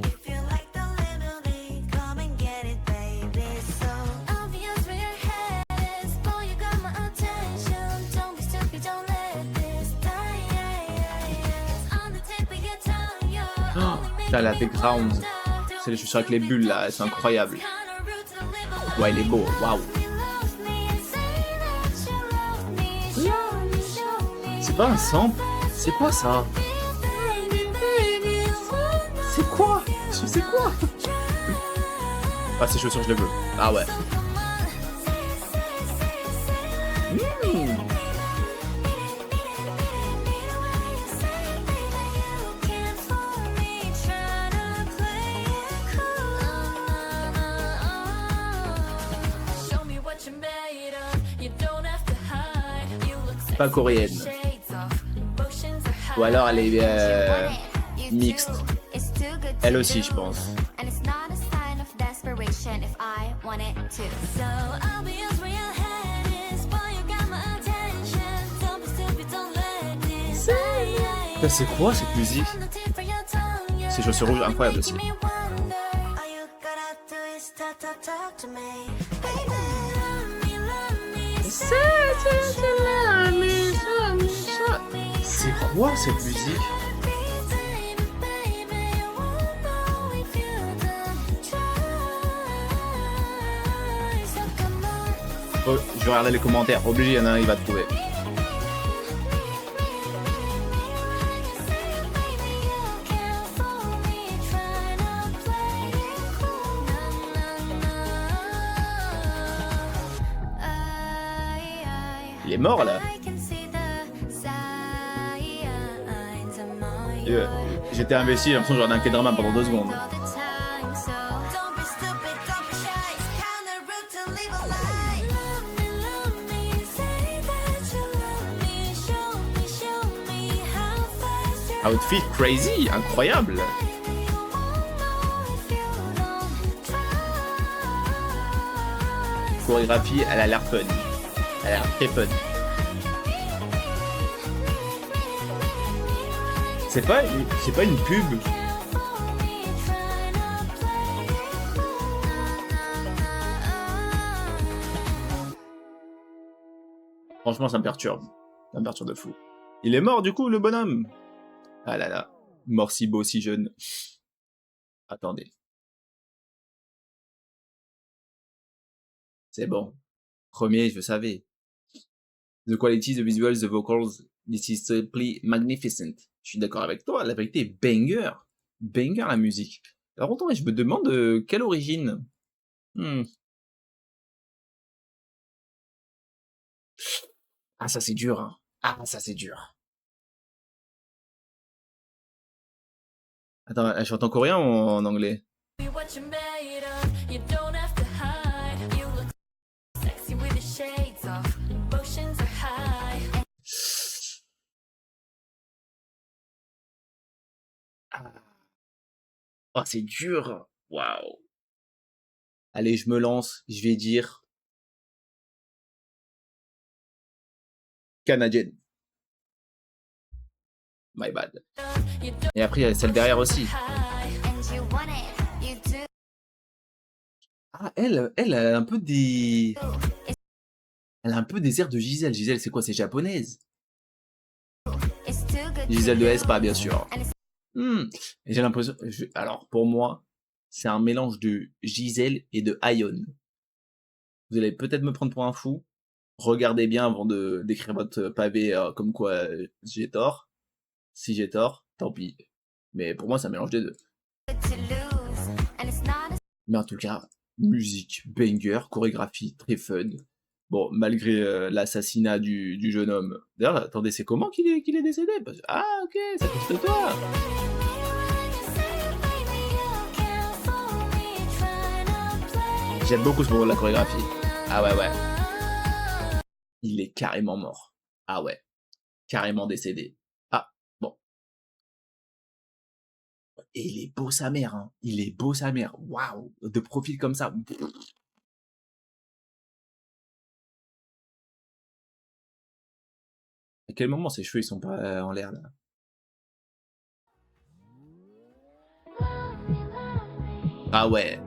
Là, la background, c'est les chaussures avec les bulles là, c'est incroyable. Ouais, il est beau, waouh. C'est pas un sample, c'est quoi ça? C'est quoi? C'est quoi? Ah, ces chaussures, je les veux. Ah ouais. Pas coréenne. Ou alors elle est mixte. Elle aussi, je pense. inspiration if I wanted to. So I'll be as real head is, boy, you got my attention. Don't be stupid, don't let this. Putain, c'est quoi cette musique? Ces chaussures rouges incroyables aussi. C'est quoi cette musique? Oh, je vais regarder les commentaires. Obligé, il y en a un, il va trouver. Il est mort là. J'étais investi, j'ai l'impression que j'aurais un K-drama pendant 2 secondes. Outfit crazy, incroyable. Chorégraphie, elle a l'air fun. Elle a l'air très fun. C'est pas une pub. Franchement, ça me perturbe. Ça me perturbe de fou. Il est mort du coup, le bonhomme. Ah là là. Mort si beau, si jeune. Attendez. C'est bon. Premier, je le savais. The quality, the visuals, the vocals, this is simply magnificent. Je suis d'accord avec toi, la vérité est banger. Banger la musique. Alors attends, je me demande quelle origine. Ah ça c'est dur, hein. Ah ça c'est dur. Attends, elle chante en coréen ou en anglais? Oh, c'est dur. Waouh. Allez, je me lance. Je vais dire canadienne. My bad. Et après, il y a celle derrière aussi. Ah, elle a un peu des... Elle a un peu des airs de Gisèle. Gisèle, c'est quoi? C'est japonaise. Gisèle de Espa, bien sûr. J'ai l'impression... Alors, pour moi, c'est un mélange de Gisèle et de Aion. Vous allez peut-être me prendre pour un fou. Regardez bien avant d'écrire votre pavé comme quoi j'ai tort. Si j'ai tort, tant pis. Mais pour moi, c'est un mélange des deux. Mais en tout cas, musique, banger, chorégraphie, très fun. Bon, malgré l'assassinat du jeune homme. D'ailleurs, attendez, c'est comment qu'il est décédé? Ah, ok, ça touche toi. J'aime beaucoup ce moment de la chorégraphie. Ah ouais, ouais. Il est carrément mort. Ah ouais. Carrément décédé. Ah, bon. Et il est beau sa mère, hein. Il est beau sa mère. Waouh. De profil comme ça. À quel moment ses cheveux ils sont pas en l'air là? Ah ouais.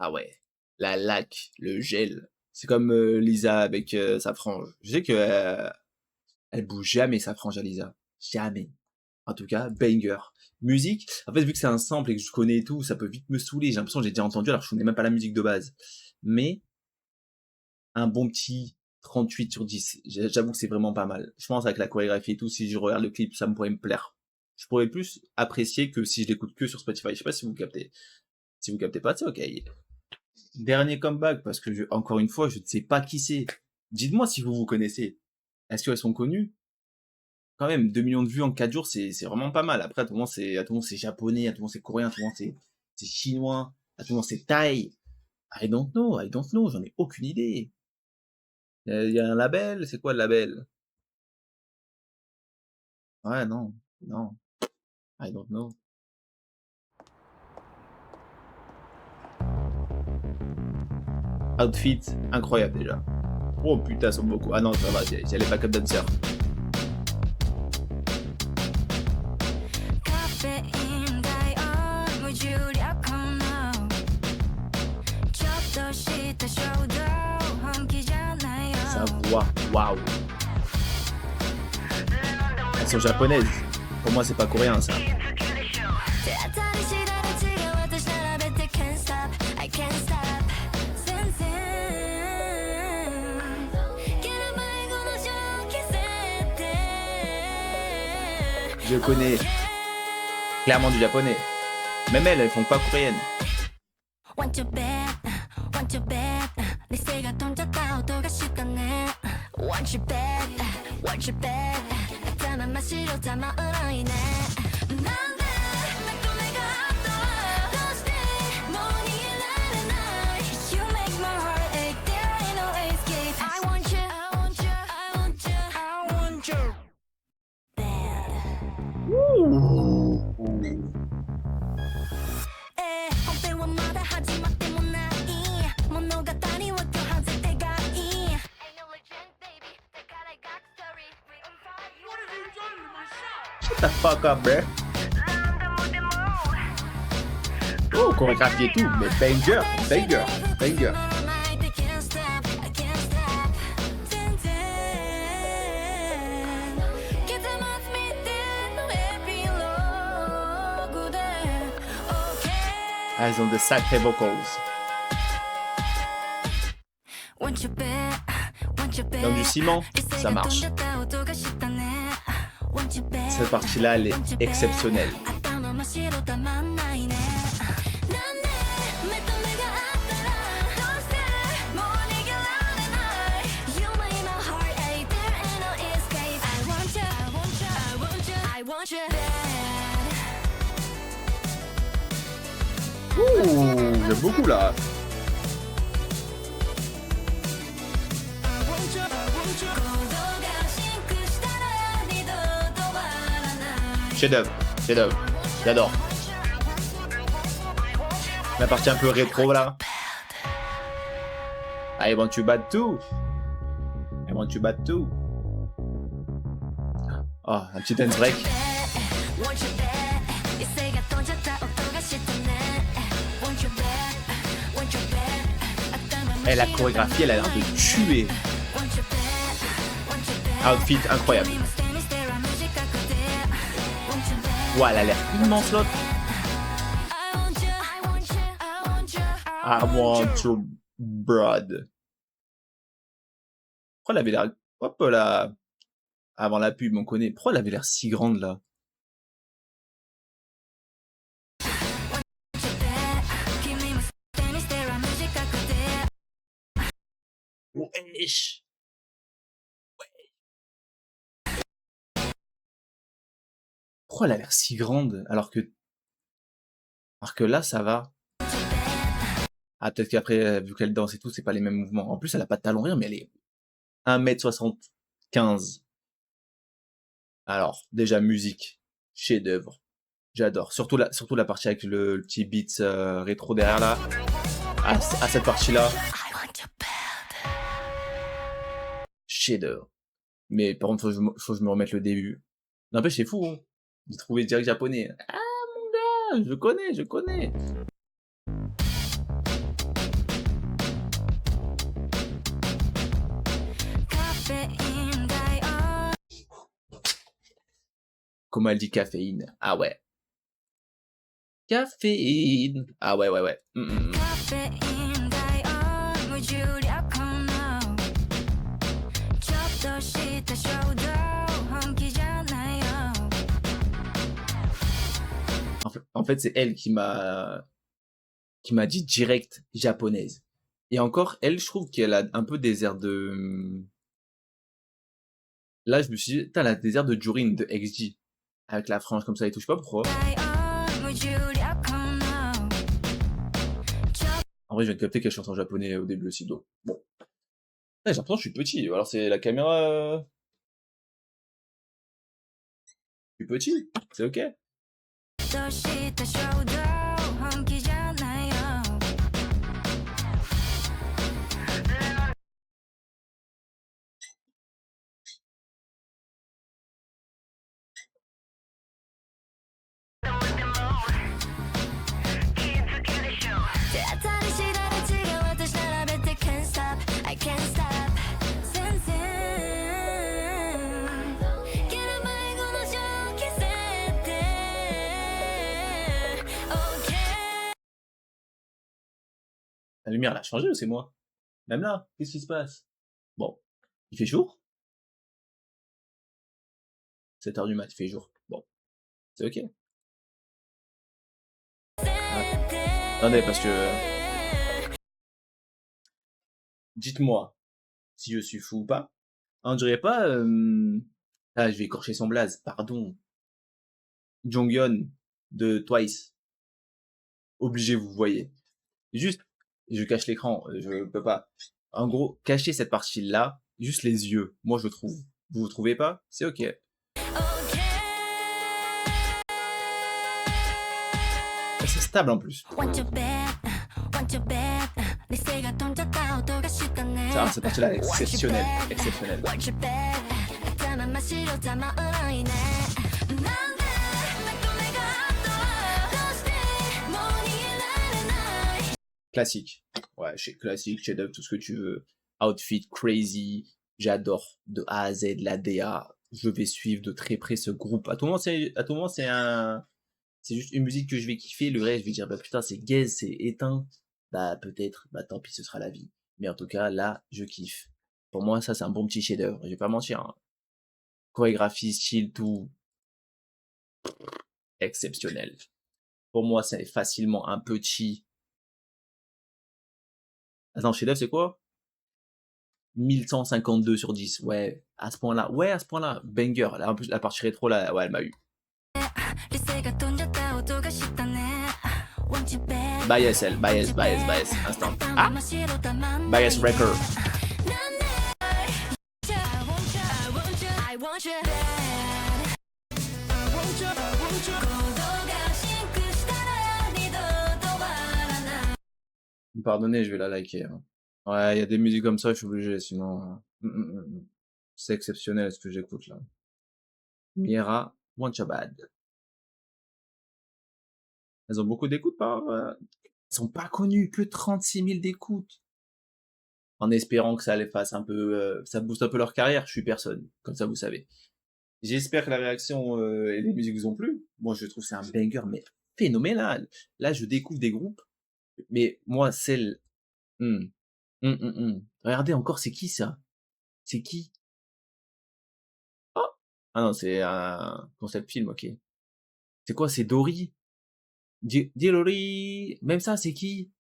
Ah ouais. La laque, le gel. C'est comme Lisa avec sa frange. Je sais que elle bouge jamais sa frange à Lisa. Jamais. En tout cas, banger. Musique, en fait, vu que c'est un sample et que je connais tout, ça peut vite me saouler. J'ai l'impression que j'ai déjà entendu alors que je connais même pas la musique de base. Mais un bon petit 38 sur 10. J'avoue que c'est vraiment pas mal. Je pense avec la chorégraphie et tout, si je regarde le clip, ça me pourrait me plaire. Je pourrais plus apprécier que si je l'écoute que sur Spotify. Je sais pas si vous captez. Si vous captez pas, c'est ok. Dernier comeback, parce que encore une fois, je ne sais pas qui c'est. Dites-moi si vous connaissez. Est-ce qu'elles sont connues? Quand même, 2 millions de vues en 4 jours, c'est vraiment pas mal. Après, à tout le monde, c'est japonais, à tout le monde, c'est coréen, à tout le monde, c'est chinois, à tout le monde, c'est thaï. I don't know, j'en ai aucune idée. Il y a un label, c'est quoi le label? Ouais, non, I don't know. Outfit incroyable déjà. Oh putain, ils sont beaucoup. Ah non, ça va, j'y allais pas comme dancer. 카페인 다이온 무주력한 너 접듯이 다셔도 험기잖아요 Sa voix, waouh. Elles sont japonaises. Pour moi, c'est pas coréen ça. 다리 시간을 지겨워 다시 날아갈 때 can't stop I can't stop 센센 길을 말고 너 저기 센데 Je connais clairement du japonais. Même elles font pas coréenne. Want your bed want your bed 내 새가 던졌다 오도가 쉽다네 Want your bed want your bed 담아 마시로 담아 울어이네 난데 또 내가 왔다 Don't stay morning and night You make my heart ache There ain't no escape I want you I want you I want you I want you 에 헛배워마다 하지 마 때문에 못 녹아다니 wak교하지 때가 이 Ain't no legend baby they got a got story We on fire What have you done to my shot? Shut the fuck up, bruh. Oh, chorégraphie et tout, mais banger, banger, banger. Elles ont de sacrés vocals. Dans du ciment, ça marche. Cette partie-là, elle est exceptionnelle. Ouh, j'aime beaucoup là. Chef-d'œuvre, chef-d'œuvre. J'adore. La partie un peu rétro là. I want you bad too. I want you bad too. Oh, un petit dance break. Et la chorégraphie, elle a l'air de tuer. Outfit incroyable. Ouah, elle a l'air immense l'autre. I want your broad. Pourquoi elle avait l'air... Hop là. Avant la pub, on connaît. Pourquoi elle avait l'air si grande là? Wesh. Pourquoi elle a l'air si grande alors que là ça va. Ah, peut-être qu'après vu qu'elle danse et tout, c'est pas les mêmes mouvements. En plus, elle a pas de talon rien, mais elle est 1m75. Alors, déjà musique, chef-d'œuvre. J'adore. Surtout la partie avec le petit beat rétro derrière là. À cette partie-là. Chef-d'œuvre. Mais par contre, faut que je me remette le début. N'empêche, c'est fou, hein. J'ai trouvé direct japonais. Ah mon gars, je connais. Comment elle dit caféine? Ah ouais. Caféine. Ah ouais. En fait, c'est elle qui m'a dit direct japonaise. Et encore, elle, je trouve qu'elle a un peu des airs de... Là, je me suis dit, putain, elle a des airs de Jurin, de XG. Avec la frange comme ça et tout, je sais pas pourquoi. En vrai, je viens de capter qu'elle chante en japonais au début aussi, donc bon. Ouais, j'ai l'impression que je suis petit, alors c'est la caméra... Je suis petit, c'est ok. La lumière, elle a changé ou c'est moi? Même là, qu'est-ce qui se passe? Bon, il fait jour? 7 heures du mat, il fait jour. Bon, c'est ok. Attendez, parce que... Dites-moi si je suis fou ou pas. On dirait pas... Ah, je vais écorcher son blaze, pardon. Jonghyun de Twice. Obligé, vous voyez. Juste, je cache l'écran, je peux pas. En gros, cacher cette partie-là, juste les yeux, moi je trouve. Vous trouvez pas? C'est ok. C'est stable en plus. Ça, cette partie-là est exceptionnelle. Exceptionnelle. Classique. Ouais, classique, chef-d'œuvre, tout ce que tu veux. Outfit crazy. J'adore de A à Z la DA. Je vais suivre de très près ce groupe. À tout moment, c'est juste une musique que je vais kiffer. Le reste, je vais dire, bah putain, c'est gaze, c'est éteint. Bah peut-être, bah tant pis, ce sera la vie. Mais en tout cas, là, je kiffe. Pour moi, ça, c'est un bon petit chef-d'œuvre. Je vais pas mentir. Hein. Chorégraphie, style, tout. Exceptionnel. Pour moi, c'est facilement un petit... Attends, chef-d'œuvre, c'est quoi? 1152 sur 10. Ouais, à ce point-là. Ouais, à ce point-là. Banger. Là, en plus, la partie rétro, là, ouais, elle m'a eu. Bias, elle. Bias. Instant. Ah! Bias Record. Pardonnez, je vais la liker. Hein. Ouais, il y a des musiques comme ça, je suis obligé, sinon... C'est exceptionnel ce que j'écoute là. Mira, Want Ya Bad. Elles ont beaucoup d'écoutes par... Elles sont pas connues, que 36 000 d'écoutes. En espérant que ça les fasse un peu... ça booste un peu leur carrière, je suis personne, comme ça vous savez. J'espère que la réaction et les musiques vous ont plu. Moi je trouve que c'est un banger, mais phénoménal. Là je découvre des groupes, mais moi celle... Regardez encore, c'est qui ça? C'est qui? Oh! Ah non, c'est un concept film, ok. C'est quoi? C'est Dory? Dory? Même ça, c'est qui?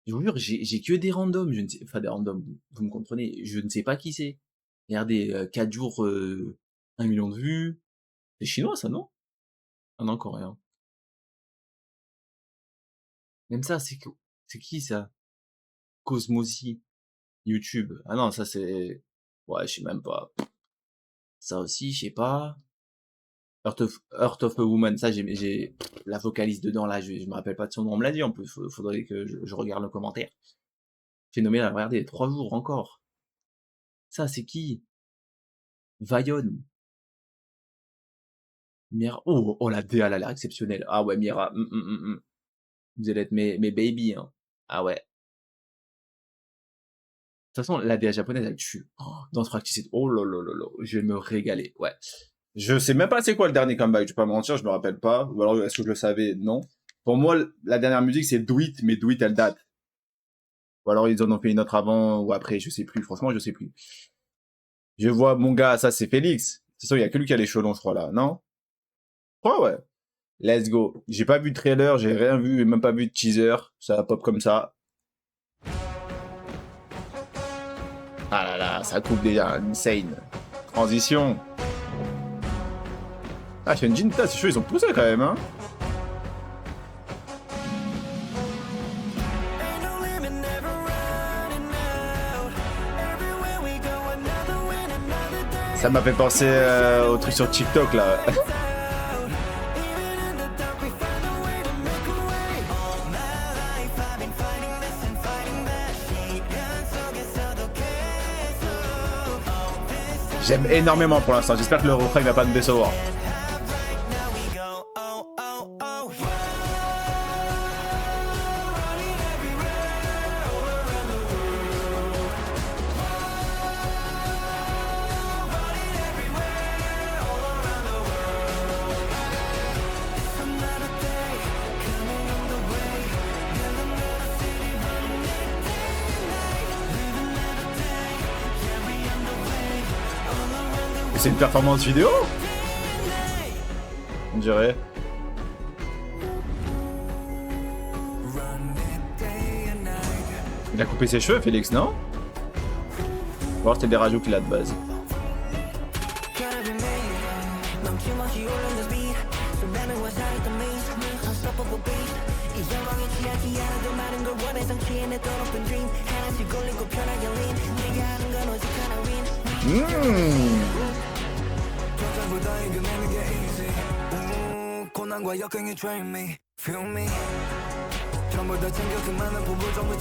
Je vous jure, j'ai que des randoms, je ne sais, enfin des randoms, vous me comprenez, je ne sais pas qui c'est. Regardez, 4 jours, 1 million de vues. C'est chinois ça, non? Ah non, coréen. Même ça, c'est qui ça? Cosmosi. YouTube. Ah non, ça c'est... Ouais, je sais même pas. Ça aussi, je sais pas. Earth of a Woman, ça j'ai la vocalise dedans là, je me rappelle pas de son nom, on me l'a dit en plus, faudrait que je regarde le commentaire. Phénoménal, regardez, 3 jours encore. Ça c'est qui? Vayon. Mira, oh la DA, elle a l'air exceptionnelle. Ah ouais, Mira, vous allez être mes baby, hein. Ah ouais. De toute façon, la DA japonaise, elle tue. Oh, dans ce practice, oh là, je vais me régaler, ouais. Je sais même pas c'est quoi le dernier comeback, je vais pas mentir, je me rappelle pas. Ou alors, est-ce que je le savais? Non. Pour moi, la dernière musique, c'est Do It, mais Do It, elle date. Ou alors, ils en ont fait une autre avant ou après, je sais plus. Franchement, je sais plus. Je vois mon gars, ça, c'est Félix. C'est ça, il y a que lui qui a les cheveux longs, je crois, là, non? Je crois, ouais. Let's go. J'ai pas vu de trailer, j'ai rien vu, même pas vu de teaser. Ça pop comme ça. Ah là là, ça coupe déjà, insane. Transition. Ah, Hyunjin, putain, ses cheveux, ils ont poussé quand même, hein. Ça m'a fait penser au truc sur TikTok, là. J'aime énormément pour l'instant, j'espère que le refrain va pas me décevoir. c'est une performance vidéo. On dirait. Il a coupé ses cheveux, Félix, non? Ou alors c'était des rajouts qu'il a de base.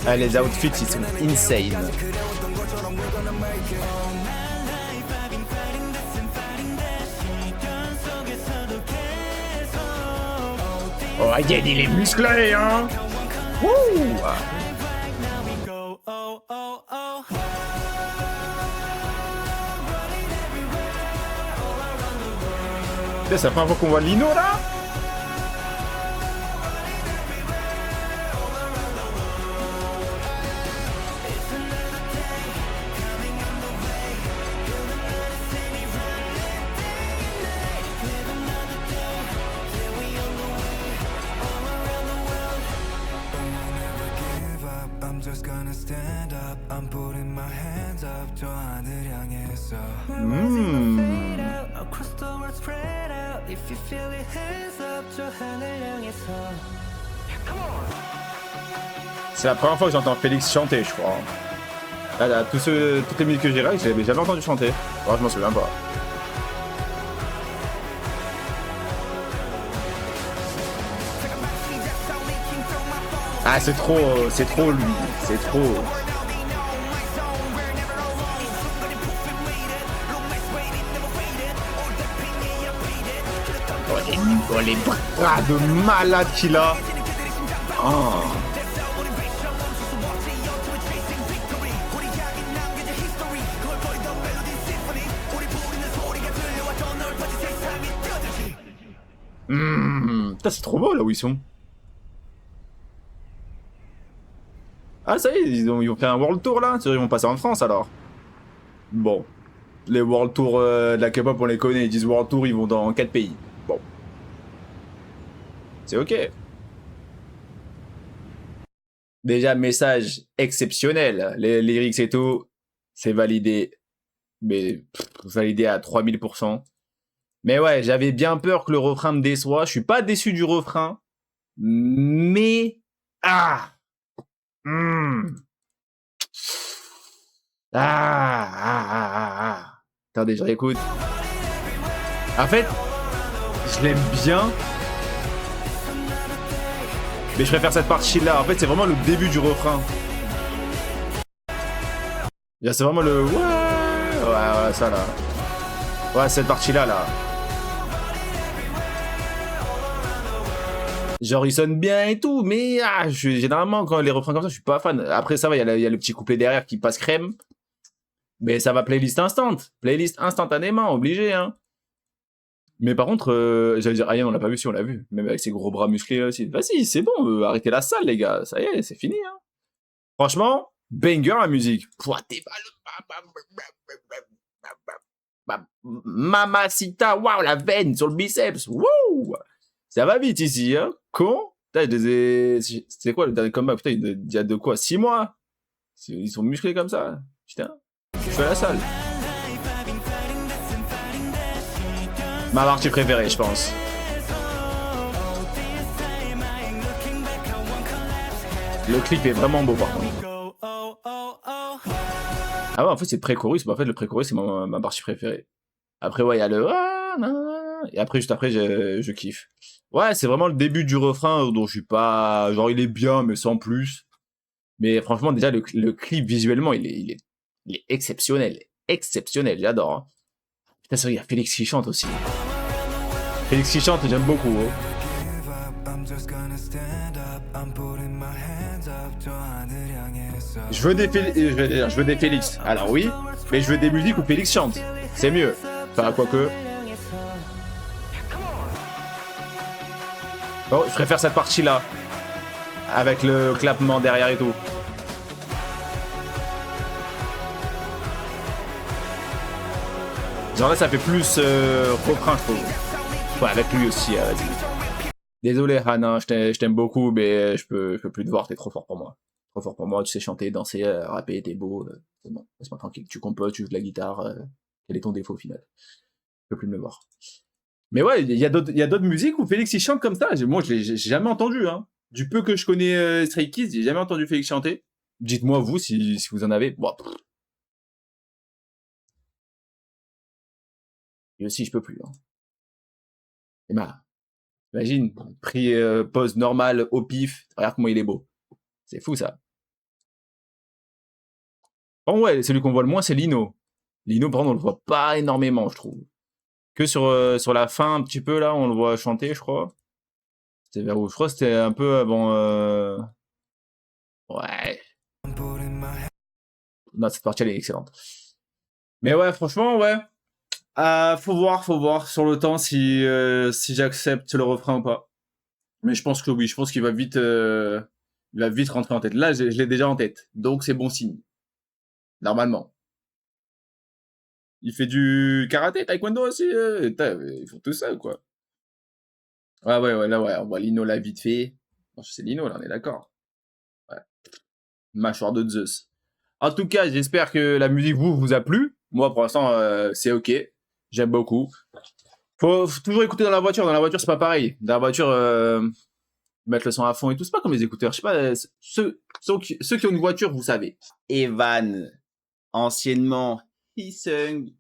Ah, les outfits, ils sont insane. Oh, Ayen, il est musclé, hein. Wouh. C'est la première fois qu'on voit Lino, là. C'est la première fois que j'entends Félix chanter, je crois. Là, toutes les musiques que j'ai réalisées, je l'avais jamais entendu chanter. Alors, je m'en souviens pas. Ah, c'est trop lui, c'est trop. Oh, les bras de malade qu'il a. Oh. Putain, c'est trop beau là où ils sont. Ah, ça y est, ils ont fait un World Tour là. Ils vont passer en France alors. Bon. Les World Tour de la K-pop, on les connaît. Ils disent World Tour, ils vont dans 4 pays. Bon. C'est ok. Déjà, message exceptionnel. Les lyrics et tout, c'est validé. Mais validé à 3000%. Mais ouais, j'avais bien peur que le refrain me déçoive. Je suis pas déçu du refrain. Mais... Ah Attendez, je réécoute. En fait, je l'aime bien. Mais je préfère cette partie-là. En fait, c'est vraiment le début du refrain. C'est vraiment le... Ouais, ça là. Ouais, cette partie-là, là. Genre, il sonne bien et tout, mais généralement, quand les refrains comme ça, je suis pas fan. Après, ça va, il y a le petit couplet derrière qui passe crème. Mais ça va playlist instant. Playlist instantanément, obligé, hein. Mais par contre, j'allais dire, Ayen, on l'a pas vu, si on l'a vu. Même avec ses gros bras musclés là aussi. Vas-y, c'est bon, arrêtez la salle, les gars. Ça y est, c'est fini, hein. Franchement, banger la musique. Mamacita, waouh, la veine sur le biceps. Wouh! Ça va vite ici, hein. Con. C'est quoi le dernier comeback? Putain, il y a de quoi? 6 mois? Ils sont musclés comme ça? Putain. Je suis à la salle. Ma partie préférée, je pense. Le clip est vraiment beau, par contre. Ah ouais, en fait, c'est le pré-chorus. En fait, le pré-chorus, c'est ma partie préférée. Après, ouais, il y a le... Et après, juste après, je kiffe. Ouais, c'est vraiment le début du refrain dont je suis pas... Genre, il est bien, mais sans plus. Mais franchement, déjà, le clip, visuellement, il est exceptionnel. Exceptionnel, j'adore. Hein. Putain, c'est vrai, il y a Félix qui chante aussi. Félix qui chante, j'aime beaucoup. Hein. Je veux des Félix. Alors oui, mais je veux des musiques où Félix chante. C'est mieux. Enfin, quoique... Bon, je préfère cette partie-là. Avec le clapement derrière et tout. Genre là, ça fait plus refrain, je trouve. Ouais, avec lui aussi, vas-y. Désolé, Hannah, je t'aime beaucoup, mais je peux plus te voir, t'es trop fort pour moi. Trop fort pour moi, tu sais chanter, danser, rapper, t'es beau, c'est bon, laisse-moi tranquille. Tu composes, tu joues de la guitare, quel est ton défaut au final? Je peux plus me voir. Mais ouais, il y a d'autres musiques où Félix il chante comme ça. Moi, j'ai jamais entendu, hein. Du peu que je connais Stray Kids, j'ai jamais entendu Félix chanter. Dites-moi vous si vous en avez. Bon, et aussi, je peux plus. Hein. Et bah, imagine, pris pause normale au pif. Regarde comment il est beau. C'est fou ça. Bon ouais, celui qu'on voit le moins, c'est Lino. Lino, par contre, on le voit pas énormément, je trouve. Que sur la fin, un petit peu là, on le voit chanter, je crois. C'était vers où? Je crois que c'était un peu avant. Ouais. Non, cette partie elle est excellente. Mais ouais, franchement, ouais. Faut voir sur le temps si j'accepte le refrain ou pas. Mais je pense que oui, je pense qu'il va vite rentrer en tête. Là, je l'ai déjà en tête, donc c'est bon signe. Normalement. Il fait du karaté, taekwondo aussi. Ils font tout ça, quoi. Ouais, là, ouais, on voit Lino là vite fait. Bon, c'est Lino, là, on est d'accord. Ouais. Mâchoire de Zeus. En tout cas, j'espère que la musique vous a plu. Moi, pour l'instant, c'est ok. J'aime beaucoup. Faut toujours écouter dans la voiture. Dans la voiture, c'est pas pareil. Dans la voiture, mettre le son à fond et tout, c'est pas comme les écouteurs. Je sais pas, ceux qui ont une voiture, vous savez. Evan, anciennement Hisung,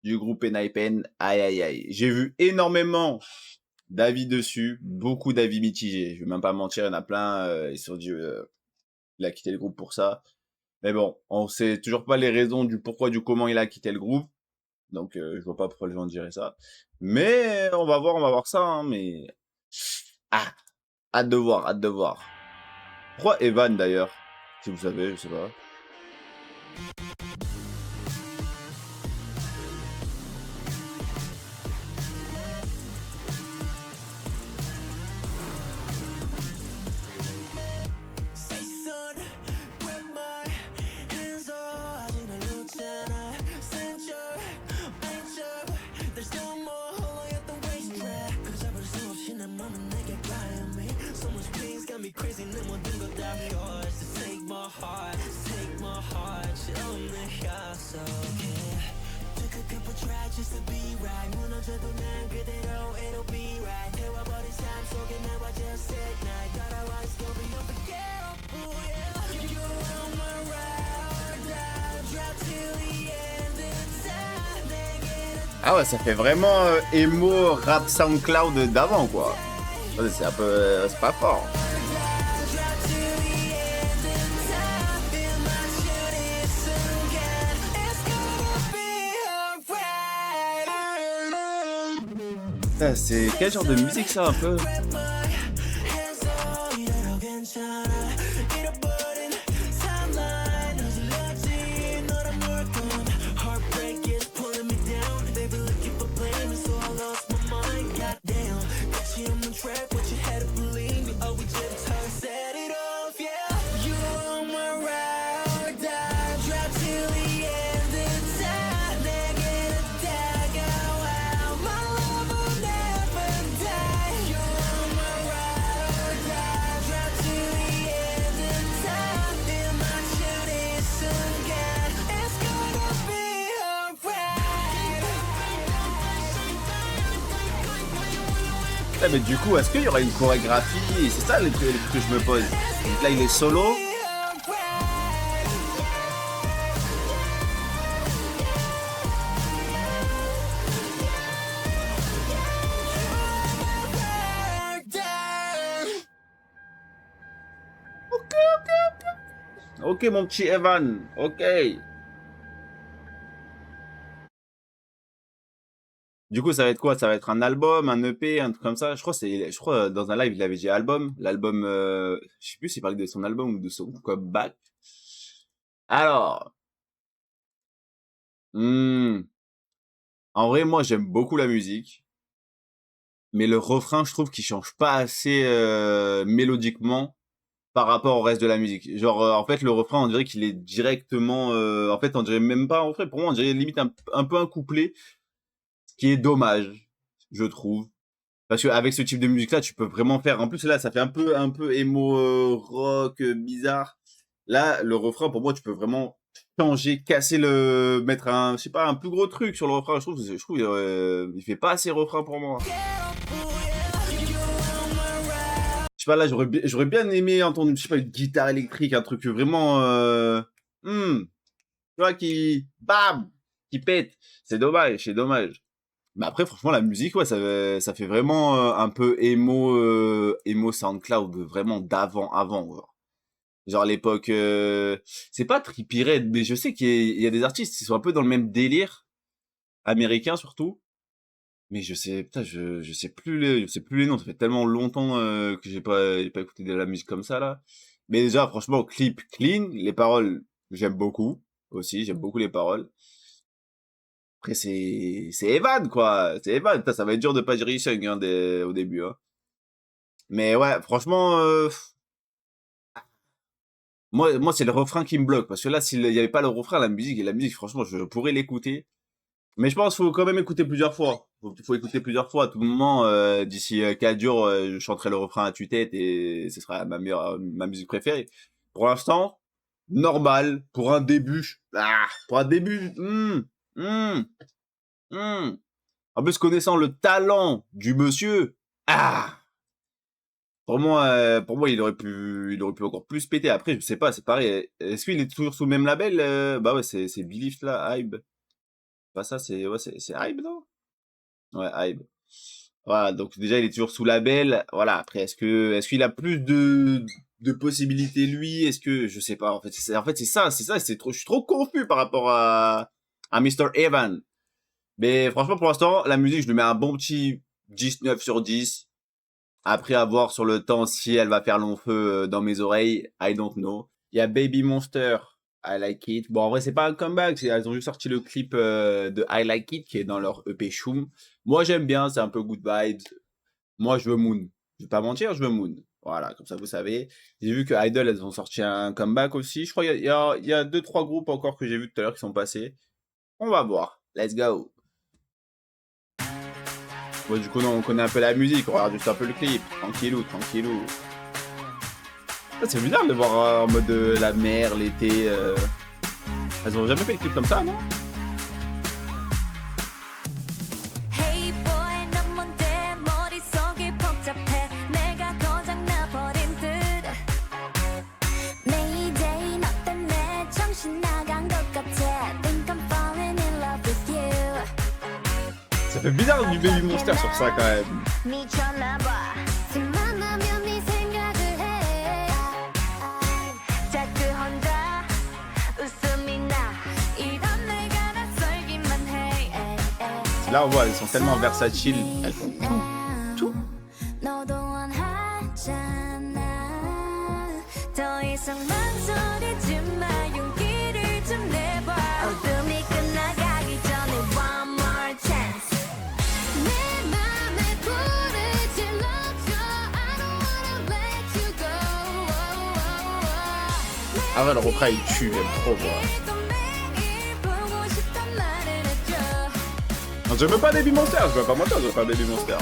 du groupe Enhypen. Aïe. J'ai vu énormément d'avis dessus, beaucoup d'avis mitigés. Je vais même pas mentir, il y en a plein, ils se sont dit, il a quitté le groupe pour ça. Mais bon, on sait toujours pas les raisons du pourquoi, du comment il a quitté le groupe. Donc, je vois pas pourquoi les gens diraient ça. Mais on va voir ça, hein, mais... Ah, hâte de voir. Pourquoi Evan, d'ailleurs? Si vous savez, je sais pas. Ah ouais, ça fait vraiment emo rap SoundCloud d'avant, quoi. C'est un peu... c'est pas fort. C'est quel genre de musique ça un peu? Ouais, mais du coup, est-ce qu'il y aura une chorégraphie? C'est ça les trucs que je me pose. Donc là, il est solo. Ok, mon petit Evan. Ok. Du coup, ça va être quoi? Ça va être un album, un EP, un truc comme ça? Je crois dans un live, il avait dit album. L'album, je sais plus s'il parlait de son album ou de son comeback. Alors, hmm, en vrai, moi, j'aime beaucoup la musique, mais le refrain, je trouve qu'il change pas assez mélodiquement par rapport au reste de la musique. Genre, en fait, le refrain, on dirait qu'il est directement, en fait, on dirait même pas en fait. Pour moi, on dirait limite un peu un couplet. qui est dommage, je trouve. Parce qu'avec ce type de musique-là, tu peux vraiment faire... En plus, là, ça fait un peu émo rock, bizarre. Là, le refrain, pour moi, tu peux vraiment changer, casser le... Mettre un, je sais pas, un plus gros truc sur le refrain. Je trouve il fait pas assez refrain pour moi. Je sais pas, là, j'aurais bien aimé entendre, je sais pas, une guitare électrique, un truc vraiment... tu vois, bam, qui pète. C'est dommage, c'est dommage. Mais après, franchement, la musique, ouais, ça fait vraiment un peu emo SoundCloud, vraiment avant. Genre à l'époque, c'est pas Trippie Redd, mais je sais qu'il y a des artistes qui sont un peu dans le même délire, américain surtout. Mais je sais, putain, je sais plus les noms. Ça fait tellement longtemps que j'ai pas écouté de la musique comme ça là. Mais déjà, franchement, clip clean, les paroles, j'aime beaucoup aussi. J'aime beaucoup les paroles. Après, c'est Evan, quoi. C'est Evan. Putain, ça va être dur de pas dire Isung, hein, au début, hein. Mais ouais, franchement, moi, c'est le refrain qui me bloque. Parce que là, s'il y avait pas le refrain, la musique, franchement, je pourrais l'écouter. Mais je pense qu'il faut quand même écouter plusieurs fois. Faut écouter plusieurs fois. À tout moment, d'ici 4 jours, je chanterai le refrain à tue-tête et ce sera ma musique préférée. Pour l'instant, normal. Pour un début, En plus, connaissant le talent du monsieur, pour moi, il aurait pu encore plus péter. Après, je sais pas, c'est pareil. Est-ce qu'il est toujours sous le même label? Bah ouais, c'est Belief là, Hybe. Pas ça, c'est Hybe, non? Ouais, Hybe. Voilà, donc déjà il est toujours sous label. Voilà, après est-ce qu'il a plus de possibilités lui? Est-ce que je sais pas, en fait c'est ça, je suis trop confus par rapport à Mr. Evan. Mais franchement pour l'instant, la musique, je lui mets un bon petit 19 sur 10. Après à voir sur le temps si elle va faire long feu dans mes oreilles, I don't know. Il y a Baby Monster, I Like It. Bon, en vrai, c'est pas un comeback. Elles ont juste sorti le clip de I Like It qui est dans leur EP Shum. Moi, j'aime bien. C'est un peu good vibes. Moi, je veux Moon. Je vais pas mentir, je veux Moon. Voilà, comme ça, vous savez. J'ai vu que Idol, elles ont sorti un comeback aussi. Je crois qu'il y a 2-3 groupes encore que j'ai vu tout à l'heure qui sont passés. On va voir. Let's go. Bon, du coup, non, on connaît un peu la musique. On regarde juste un peu le clip. Tranquillou. C'est bizarre de voir en mode la mer, l'été. Elles ont jamais fait de clip comme ça, non? Hey boy, 넌 뭔데 머릿속이 복잡해 내가 고장나버린 듯 Mayday 너 때문에 정신 나간 것 같아 Think I'm falling in love with you Ça fait bizarre du Baby Monster sur ça quand même. 미쳤나봐 만나면 네 생각을 해 자꾸 혼자 웃음이 나 이런 내가 낯설기만 해 Là, on voit, elles sont tellement versatiles. Elles font tout. 너도 원하잖아 더 이상 망설이지 마 용기를 좀 내봐 어둠이 끝나가기 전에 one more chance 내 맘에 불을 질러줘 I don't wanna let you go Ah ouais, le refrain il tue, j'aime trop voir. 또 매일 보고 싶단 말을 해줘 Non, je veux pas Baby Monster, je veux pas mentir, je veux pas Baby Monster.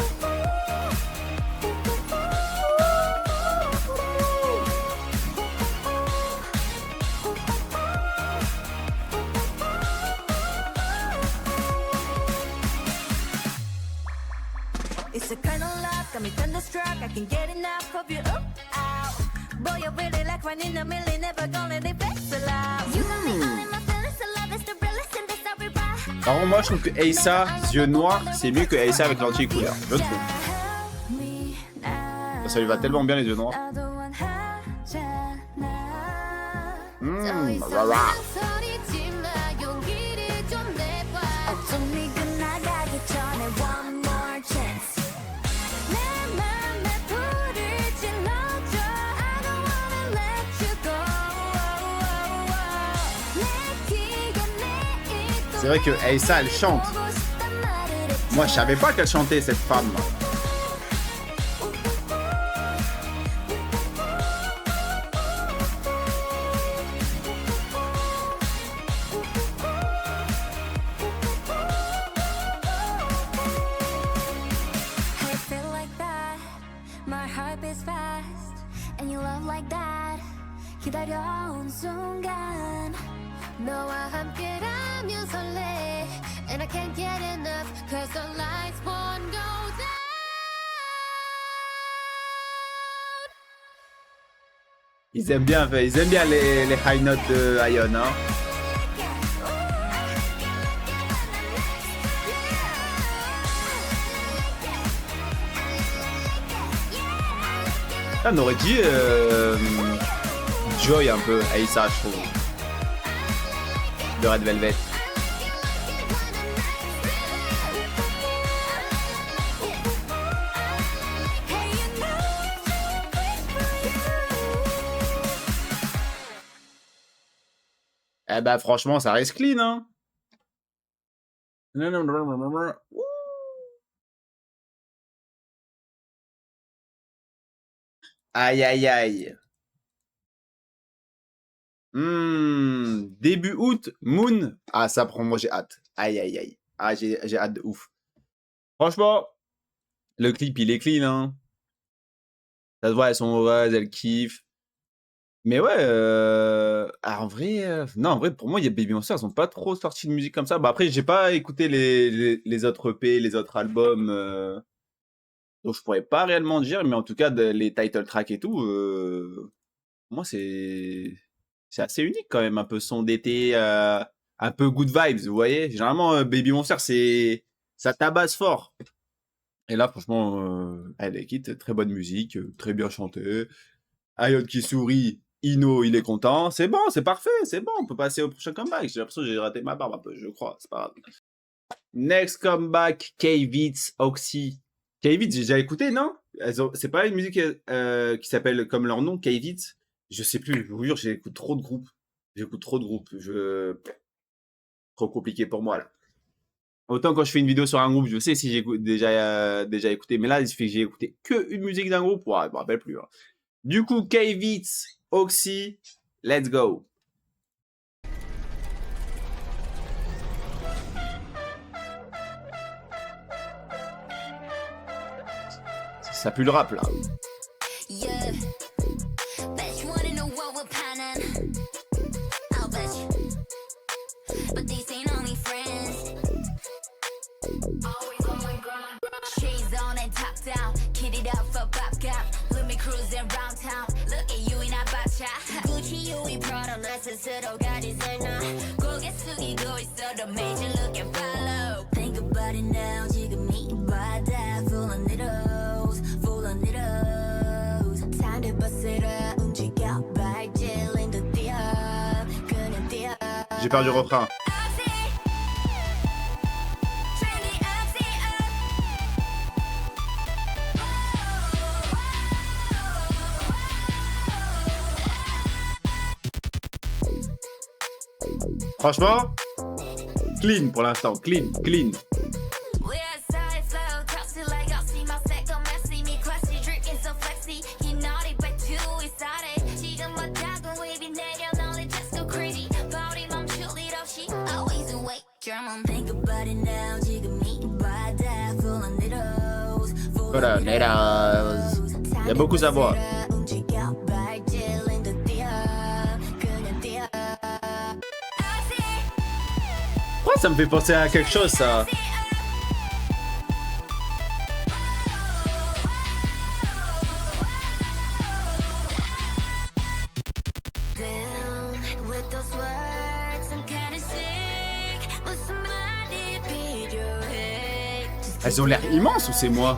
It's a kind of love, got me thunderstruck. I can't get enough of you. Ow. Boy, you really like one in a million, never gonna let it fix a love. You got me all in my feelings, so love is the realest in this story, right? Par contre, moi je trouve que Aïssa, yeux noirs, c'est mieux que Aïssa avec lentilles couleur. Je trouve. Ça lui va tellement bien les yeux noirs. Rara. C'est vrai que Aïssa, elle chante. Moi, je savais pas qu'elle chantait, cette femme. My heart beats fast and you love like that. 기다려온 순간 너와 함께라면 설레 and I can't get enough cause the lights won't go down. Ils aiment bien les high notes de Aion, hein. Ah, on aurait dit Joy un peu, Aïssa, je trouve. De Red Velvet. Eh bah franchement, ça reste clean, hein. Ouh. Aïe aïe aïe. Début août, Moon. Ah ça prend, moi j'ai hâte. Aïe aïe aïe. Ah j'ai hâte de ouf. Franchement, le clip il est clean, hein. Ça se voit, elles sont heureuses, elles kiffent. Mais ouais, en vrai, non, en vrai, pour moi, il y a Baby Monster, elles ont pas trop sorti de musique comme ça. Bah après, j'ai pas écouté les autres EP, les autres albums, donc je pourrais pas réellement dire, mais en tout cas, les title tracks et tout, pour moi, c'est assez unique quand même, un peu son d'été, un peu good vibes, vous voyez. Généralement, Baby Monster, ça tabasse fort. Et là, franchement, elle est quitte, très bonne musique, très bien chantée. Aion qui sourit, Ino, il est content. C'est bon, c'est parfait, c'est bon. On peut passer au prochain comeback. J'ai l'impression que j'ai raté ma barbe un peu, je crois. C'est pas grave. Next comeback, K-Vitz, Oxy. K-Vitz, j'ai déjà écouté, non? C'est pas une musique qui s'appelle comme leur nom, K-Vitz? Je sais plus, je vous jure, j'écoute trop de groupes. Trop compliqué pour moi, là. Autant quand je fais une vidéo sur un groupe, je sais si j'ai déjà écouté. Mais là, il suffit que j'ai écouté qu'une musique d'un groupe. Ouais, je me rappelle plus, hein. Du coup, K-Vitz, Oxy, let's go. Ça pue le rap là. Yeah. Bet you wanna know what we're planning. I'll bet you. But these ain't only friends. Always on my grind. Shades on and top down. Kid it up for pop gap. Let me cruising round town. Look at you in a bacha. Gucci, you in Prada. Let's 스스로 가 designer. 고개 숙이고 있어. The major look and follow. Think about it now. 지금 이 바다 full of needles. Full of needles. Time to bust it up. 움직여 발질린도 뛰어. 그냥 뛰어. J'ai perdu le refrain. Franchement, clean pour l'instant, clean. Voilà, il y a beaucoup à voir. Ouais, ça me fait penser à quelque chose, ça. Elles ont l'air immenses ou c'est moi?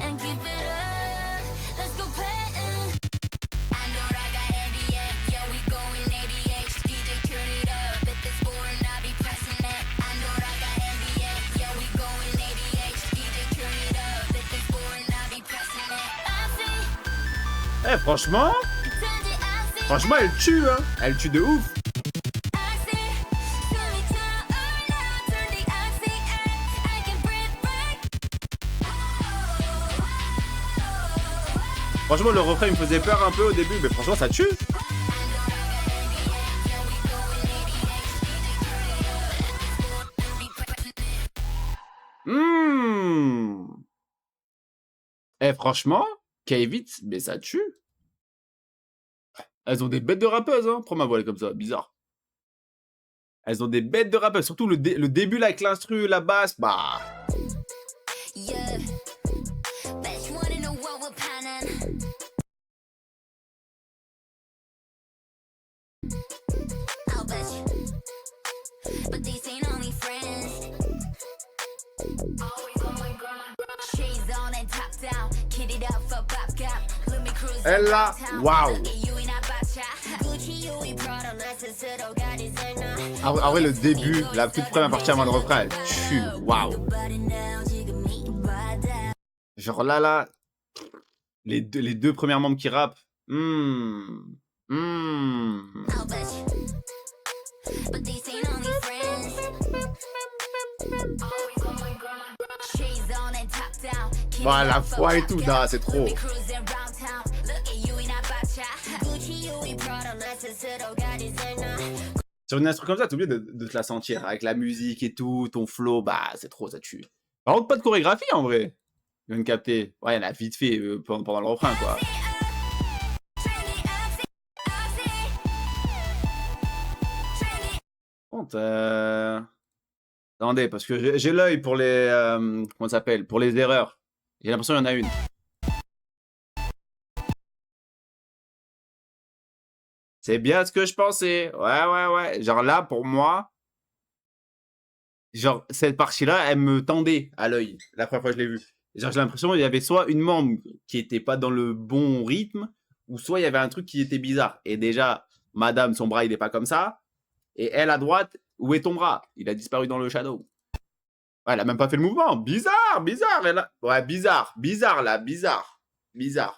Eh, franchement, elle tue, hein. Elle tue de ouf. Franchement, le refrain il me faisait peur un peu au début, mais franchement, ça tue. Eh, franchement, K-Vit, mais ça tue. Elles ont des bêtes de rappeuses, hein. Pourquoi ma voix est comme ça? Bizarre. Elles ont des bêtes de rappeuses. Surtout le début là avec l'instru, la basse, bah. Yeah. Bet you wanna know what we're planning. I'll bet you. But these ain't only friends. Always on my grind. Shades on and top down. Kid it up for pop cap. Let me cruise. Elle là, waouh. En vrai, le début, la toute première partie avant le refrain, elle tue. Waouh. Genre là, les deux premiers membres qui rappent. Voilà, la foi et tout, non, c'est trop. Sur une instru comme ça, t'es obligé de te la sentir. Avec la musique et tout, ton flow, bah c'est trop, ça tue. Par contre, pas de chorégraphie en vrai. Je viens de capter. Ouais, il y en a vite fait pendant le refrain, quoi. Attendez, parce que j'ai l'œil pour les... comment ça s'appelle? Pour les erreurs. J'ai l'impression qu'il y en a une. C'est bien ce que je pensais. Ouais. Genre là, pour moi, genre cette partie-là, elle me tendait à l'œil la première fois que je l'ai vue. Genre j'ai l'impression qu'il y avait soit une membre qui était pas dans le bon rythme, ou soit il y avait un truc qui était bizarre. Et déjà, madame, son bras, il est pas comme ça. Et elle, à droite, où est ton bras? Il a disparu dans le shadow. Ouais, elle a même pas fait le mouvement. Bizarre. Elle a... Ouais, bizarre, là, bizarre.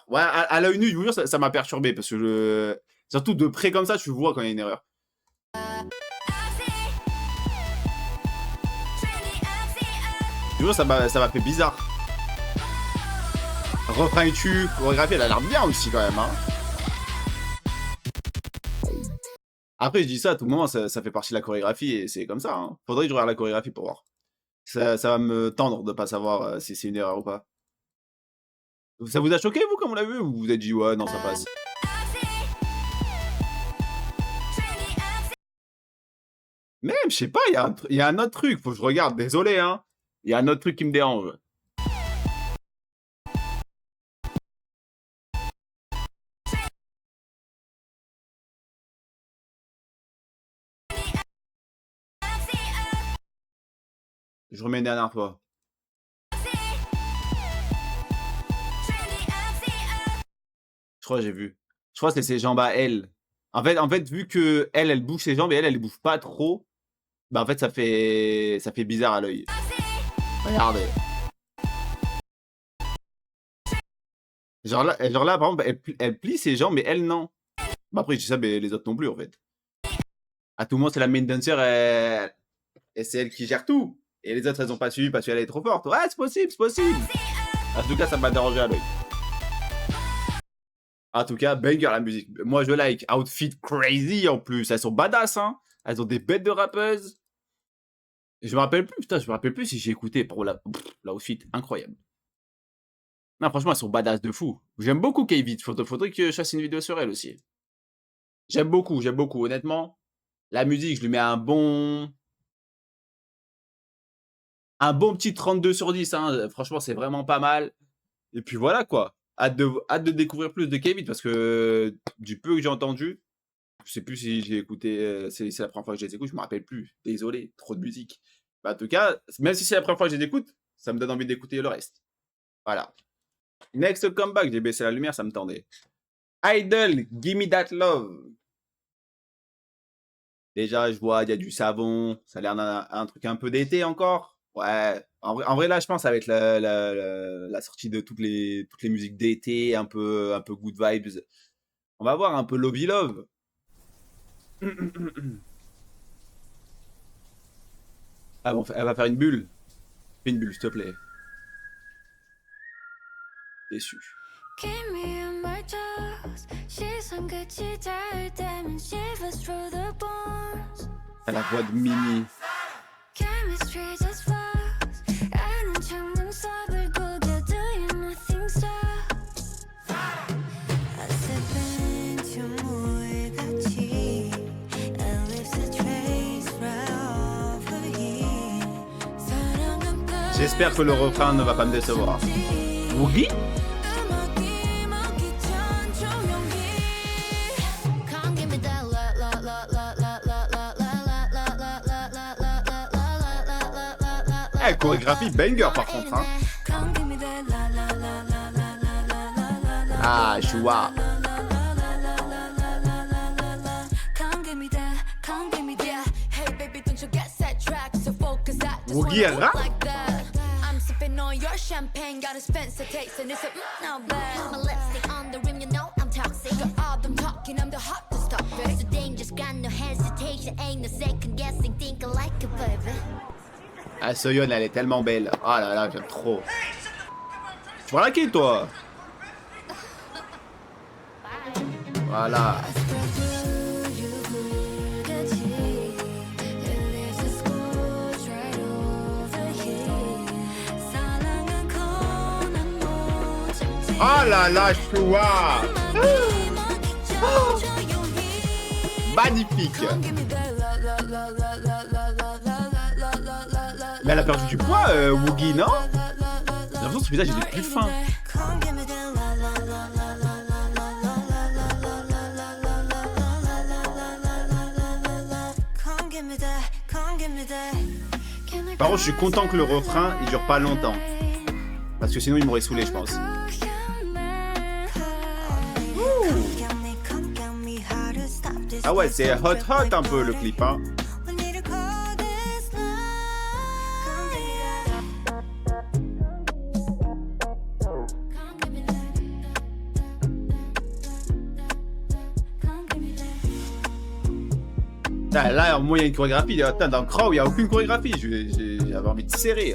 Ouais, à l'œil nu, je vous jure, ça m'a perturbé, parce que surtout de près comme ça, tu vois quand il y a une erreur. Je vous jure, ça m'a fait bizarre. Refrain et tue, chorégraphie, elle a l'air bien aussi quand même, hein. Après, je dis ça, à tout moment, ça fait partie de la chorégraphie et c'est comme ça, hein. Faudrait que je regarde la chorégraphie pour voir. Ça va me tendre de pas savoir si c'est une erreur ou pas. Ça vous a choqué, vous, quand vous l'avez vu, ou vous vous êtes dit, ouais, non, ça passe? Même, je sais pas, il y a un autre truc, faut que je regarde, désolé, hein. Il y a un autre truc qui me dérange. Je remets une dernière fois. Je crois que j'ai vu. Je crois que c'est ses jambes à elle. En fait, vu que elle bouge ses jambes et elle bouge pas trop, bah en fait ça fait bizarre à l'œil. Regardez. Genre là, par exemple, elle plie ses jambes, mais elle non. Bah après, je dis ça, mais les autres non plus en fait. À tout moment, c'est la main dancer et c'est elle qui gère tout. Et les autres, elles ont pas suivi parce qu'elle est trop forte. Ouais, c'est possible. En tout cas, ça m'a dérangé à l'œil. En tout cas, banger la musique. Moi, je like. Outfit crazy en plus. Elles sont badass, hein. Elles ont des bêtes de rappeuses. Je me rappelle plus si j'ai écouté pour l'outfit incroyable. Non, franchement, elles sont badass de fou. J'aime beaucoup K-Vit. Faudrait que je fasse une vidéo sur elle aussi. J'aime beaucoup. Honnêtement, la musique, je lui mets un bon petit 32/10. Hein. Franchement, c'est vraiment pas mal. Et puis voilà, quoi. Hâte de découvrir plus de K-Vit parce que du peu que j'ai entendu, je sais plus si j'ai écouté, c'est la première fois que je les écoute, je me rappelle plus. Désolé, trop de musique. Bah, en tout cas, même si c'est la première fois que je les écoute, ça me donne envie d'écouter le reste. Voilà. Next comeback, j'ai baissé la lumière, ça me tendait. Idol, Gimme That Love. Déjà, je vois, il y a du savon, ça a l'air d'un truc un peu d'été encore. Ouais, en vrai là, je pense ça va être la sortie de toutes les musiques d'été, un peu good vibes. On va voir un peu Lobby Love. Ah bon, elle va faire une bulle. Fais une bulle, s'il te plaît. Déçu. À la voix de Mimi. J'espère que le refrain ne va pas me décevoir. Woogie? Eh, chorégraphie banger par contre, hein. Ah, Shua. Woogie rap? I'm sipping on your champagne, got a Spencer taste, and it's a now bad. My lipstick on the rim, you know I'm toxic. Got all them talking, I'm the hottest stop it. So dangerous, got no hesitation, ain't no second guessing, thinking like a baby. Ah, Soyeon, elle est tellement belle. Ah là là, j'aime trop. Tu vois qui, toi? Voilà. Oh là là, Shua. Magnifique. Mais elle a perdu du poids, Woogie, non? J'ai l'impression que son visage il est plus fin. Par contre, je suis content que le refrain il dure pas longtemps. Parce que sinon il m'aurait saoulé, je pense. Ah ouais, c'est hot un peu le clip, hein. Là, au moins, il y a une chorégraphie. Attends, dans Crow, il n'y a aucune chorégraphie. J'avais envie de serrer.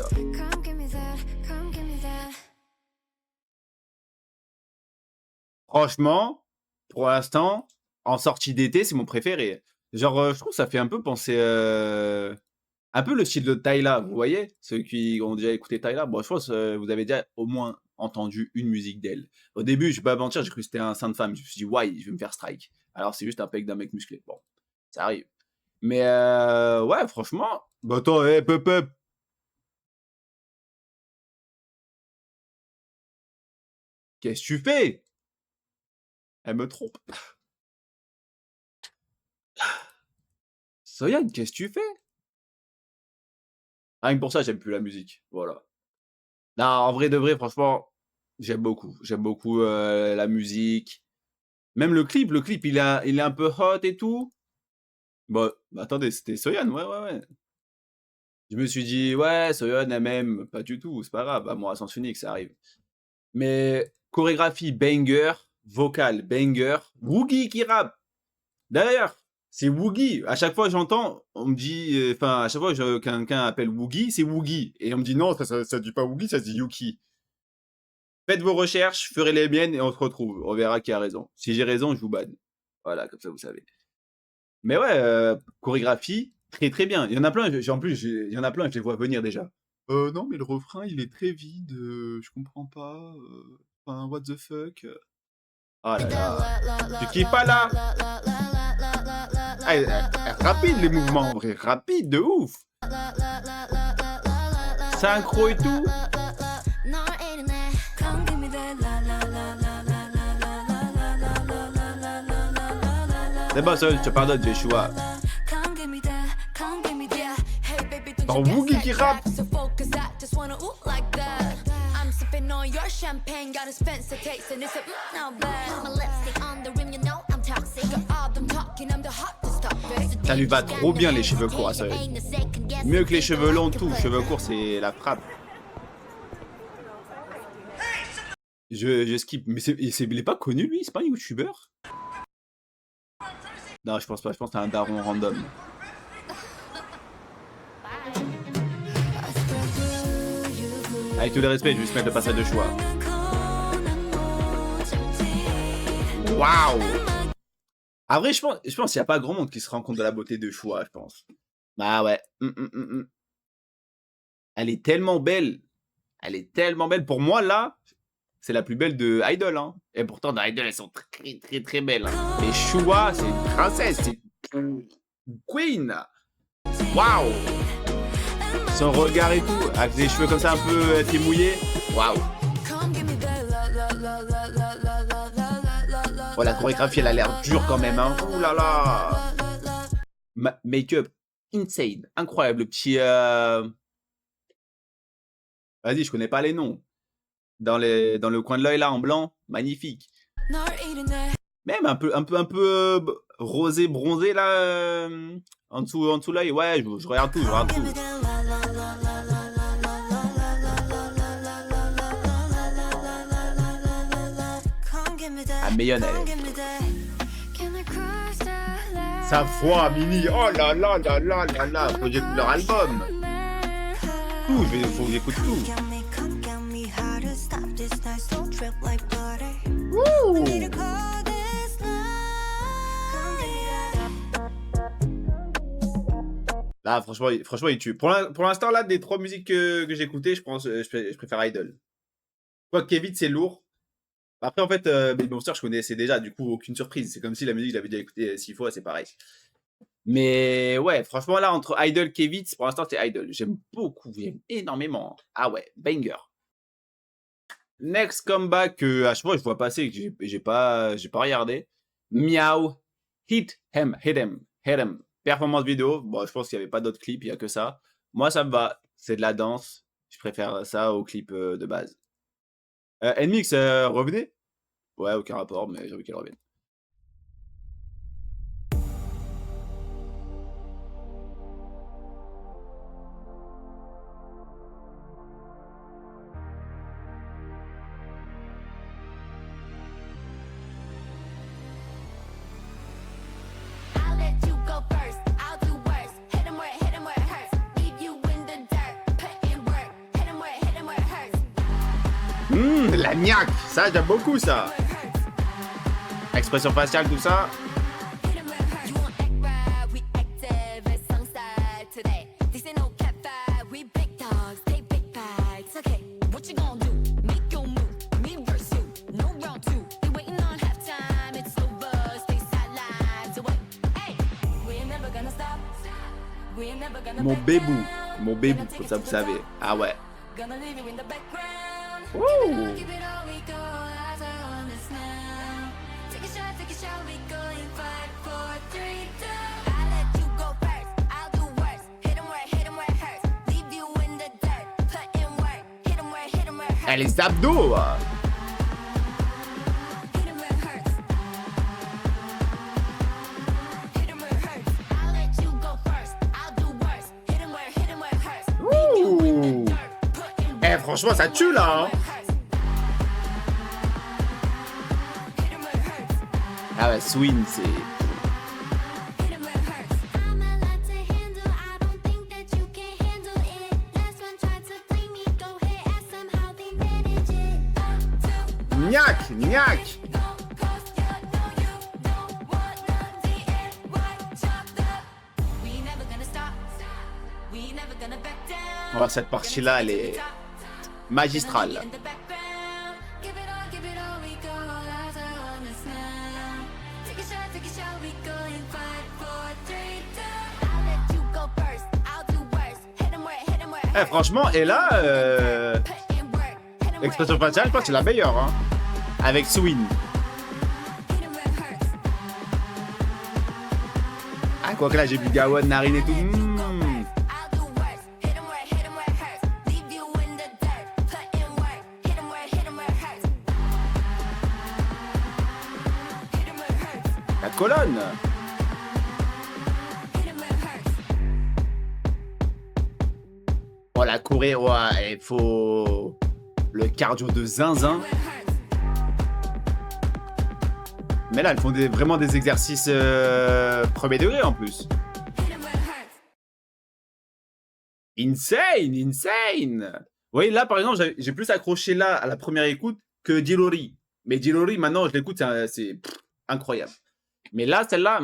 Franchement, pour l'instant, en sortie d'été, c'est mon préféré. Genre, je trouve que ça fait un peu penser... un peu le style de Tyla, vous voyez? Ceux qui ont déjà écouté Tyla. Bon, je pense que vous avez déjà au moins entendu une musique d'elle. Au début, je vais pas mentir, j'ai cru que c'était un sein de femme. Je me suis dit, ouais, je vais me faire strike. Alors, c'est juste un pec d'un mec musclé. Bon, ça arrive. Mais ouais, franchement... Bah attends, hé, Pep. Qu'est-ce que tu fais? Elle me trompe. Soyeon, qu'est-ce que tu fais? Rien que pour ça, j'aime plus la musique. Voilà. Non, en vrai de vrai, franchement, j'aime beaucoup. J'aime beaucoup la musique. Même le clip, il est un peu hot et tout. Bon, attendez, c'était Soyeon, ouais. Je me suis dit, ouais, Soyeon, elle m'aime. Pas du tout, c'est pas grave. À moi, à sens unique, ça arrive. Mais chorégraphie banger, vocal banger, Woogie qui rappe. D'ailleurs, c'est Woogie. À chaque fois que j'entends, on me dit, enfin, à chaque fois que quelqu'un appelle Woogie, c'est Woogie. Et on me dit non, ça dit pas Woogie, ça se dit Yuki. Faites vos recherches, ferez les miennes et on se retrouve. On verra qui a raison. Si j'ai raison, je vous banne. Voilà, comme ça vous savez. Mais ouais, chorégraphie, très très bien. Il y en a plein, en plus, il y en a plein, je les vois venir déjà. Non, mais le refrain, il est très vide, je comprends pas. Enfin, what the fuck. Oh là là. Tu kiffes pas là? Rapide les mouvements, en vrai, rapide de ouf. Synchro et tout. C'est bon, ça, je te pardonne, Joshua. Par Woogie qui rappe. Ça lui va trop bien les cheveux courts à ça. Mieux que les cheveux longs, tout. Cheveux courts, c'est la frappe. Je skip. Mais il est pas connu lui? C'est pas un youtubeur? Non, je pense pas. Je pense que c'est un daron random. Avec tout le respect, je vais juste mettre le passage de choix. Waouh! En vrai, je pense qu'il n'y a pas grand monde qui se rend compte de la beauté de choix, je pense. Bah ouais. Elle est tellement belle. Elle est tellement belle. Pour moi, là, c'est la plus belle de Idol. Hein. Et pourtant, dans Idol, elles sont très, très, très belles. Hein. Mais Shua, c'est une princesse. C'est une queen. Waouh! Son regard et tout, avec les cheveux comme ça un peu mouillés. Waouh. Oh, la chorégraphie, elle a l'air dure quand même, hein. Ouh là là. Make-up, insane, incroyable. Le petit... Vas-y, je connais pas les noms. Dans le coin de l'œil là, en blanc, magnifique. Même un peu rosé, bronzé là, en dessous l'œil. Ouais, je regarde tout, je regarde tout. Ah, Mayonnaise. Sa voix, Mini. Oh là là là là là là. Faut que j'écoute leur album. Tout, faut que j'écoute tout. Wouh. Là, franchement, il tue. Pour l'instant, là, des 3 musiques que j'ai écoutées, je pense, je préfère Idol. Quoi, Kevin, c'est lourd. Après, en fait, Baby Monster, je connaissais déjà, du coup, aucune surprise. C'est comme si la musique, je l'avais déjà écoutée 6 fois, c'est pareil. Mais ouais, franchement, là, entre Idol et Kevitz, pour l'instant, c'est Idol. J'aime beaucoup, j'aime énormément. Ah ouais, banger. Next comeback, à chaque fois, je vois passer, que j'ai pas regardé. Miaou, hit him. Performance vidéo, bon, je pense qu'il n'y avait pas d'autres clips, il n'y a que ça. Moi, ça me va, c'est de la danse. Je préfère ça au clip de base. NMIX, revenez? Ouais, aucun rapport, mais j'ai envie qu'elle revienne. La niaque, ça j'aime beaucoup ça. Expression faciale, tout ça. Mon bébou, comme ça vous savez. Ah ouais. Ouh. Elle les abdos. Ouh. Eh, franchement, ça tue là. Hein. Ah ouais, Swing, c'est... Niaque. Oh, cette partie-là, elle est magistrale. Eh, franchement, et là, l'expression faciale, je pense que c'est la meilleure, hein. Avec Swing. Ah, quoi que là, j'ai vu Gawan, Narine et tout. La colonne. Oh, la courir, ouais, il faut le cardio de zinzin. Mais là, elles font vraiment des exercices premier degré en plus. Insane. Vous voyez, là, par exemple, j'ai plus accroché là à la première écoute que Dilori. Mais Dilori, maintenant, je l'écoute, c'est incroyable. Mais là, celle-là,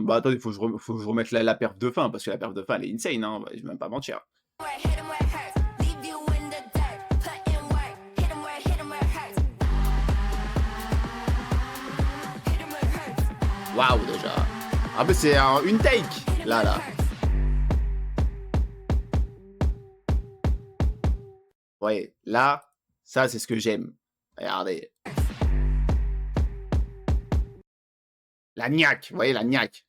bah attendez, faut que je remette la perf de fin, parce que la perf de fin, elle est insane, hein, je vais même pas mentir. Waouh, déjà. Ah, mais c'est une take, là. ouais, là, ça, c'est ce que j'aime. Regardez. La niaque, vous voyez, la niaque.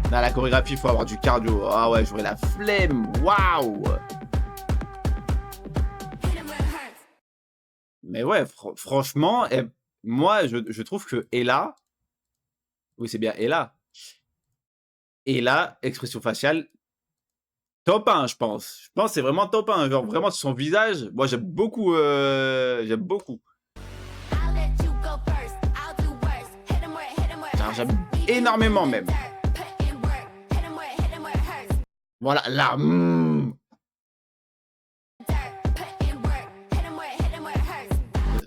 Là, la chorégraphie, il faut avoir du cardio. Ah ouais, j'aurais la flemme. Waouh. Mais ouais, franchement, moi, je trouve que Ella, oui, c'est bien Ella. Ella, expression faciale, top 1, je pense. Je pense que c'est vraiment top 1. Genre, vraiment, son visage, moi, j'aime beaucoup. J'aime beaucoup. Genre, j'aime énormément, même. Voilà, là.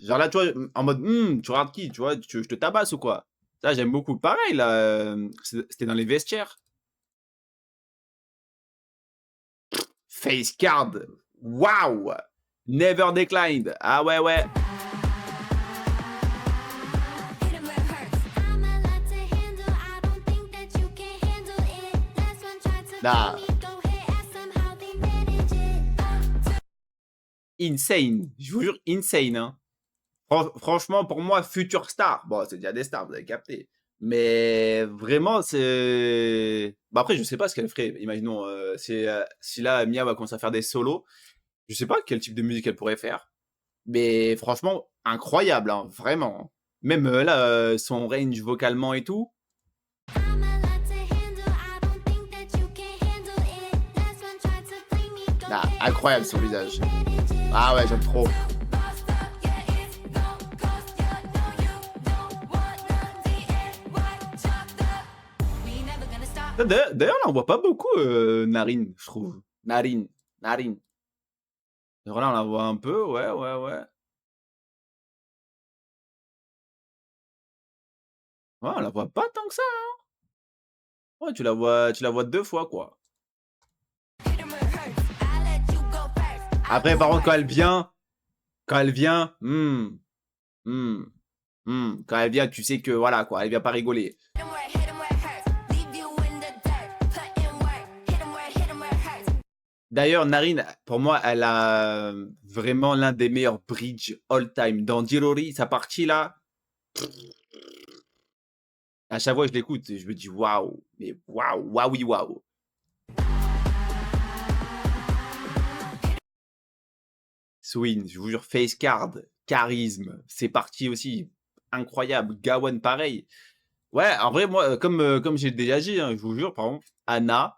Genre là, tu vois, en mode, tu regardes qui, tu vois, je te tabasse ou quoi? Ça, j'aime beaucoup. Pareil, là, c'était dans les vestiaires. Face card. Waouh! Never declined. Ah ouais, ouais. Là. Insane. Je vous jure, insane, hein. Franchement, pour moi, future star. Bon, c'est déjà des stars, vous avez capté. Mais vraiment, c'est... Bah après, je sais pas ce qu'elle ferait. Imaginons, si là, Mia va commencer à faire des solos. Je sais pas quel type de musique elle pourrait faire. Mais franchement, incroyable, hein, vraiment. Même là, son range vocalement et tout. Ah, incroyable son visage. Ah ouais, j'aime trop. D'ailleurs, là, on voit pas beaucoup Narine, je trouve. Narine. Alors là, on la voit un peu, ouais. Ouais, on la voit pas tant que ça, hein. Ouais, tu la vois 2 fois, quoi. Après, par contre, quand elle vient, quand elle vient, tu sais que, voilà, quoi, elle vient pas rigoler. D'ailleurs, Narine, pour moi, elle a vraiment l'un des meilleurs bridges all-time. Dans Jirori, sa partie là, à chaque fois que je l'écoute, je me dis waouh, mais waouh. Swin, je vous jure, face card, charisme, c'est parti aussi, incroyable. Gawan, pareil. Ouais, en vrai, moi, comme j'ai déjà dit, hein, je vous jure, par exemple, Anna,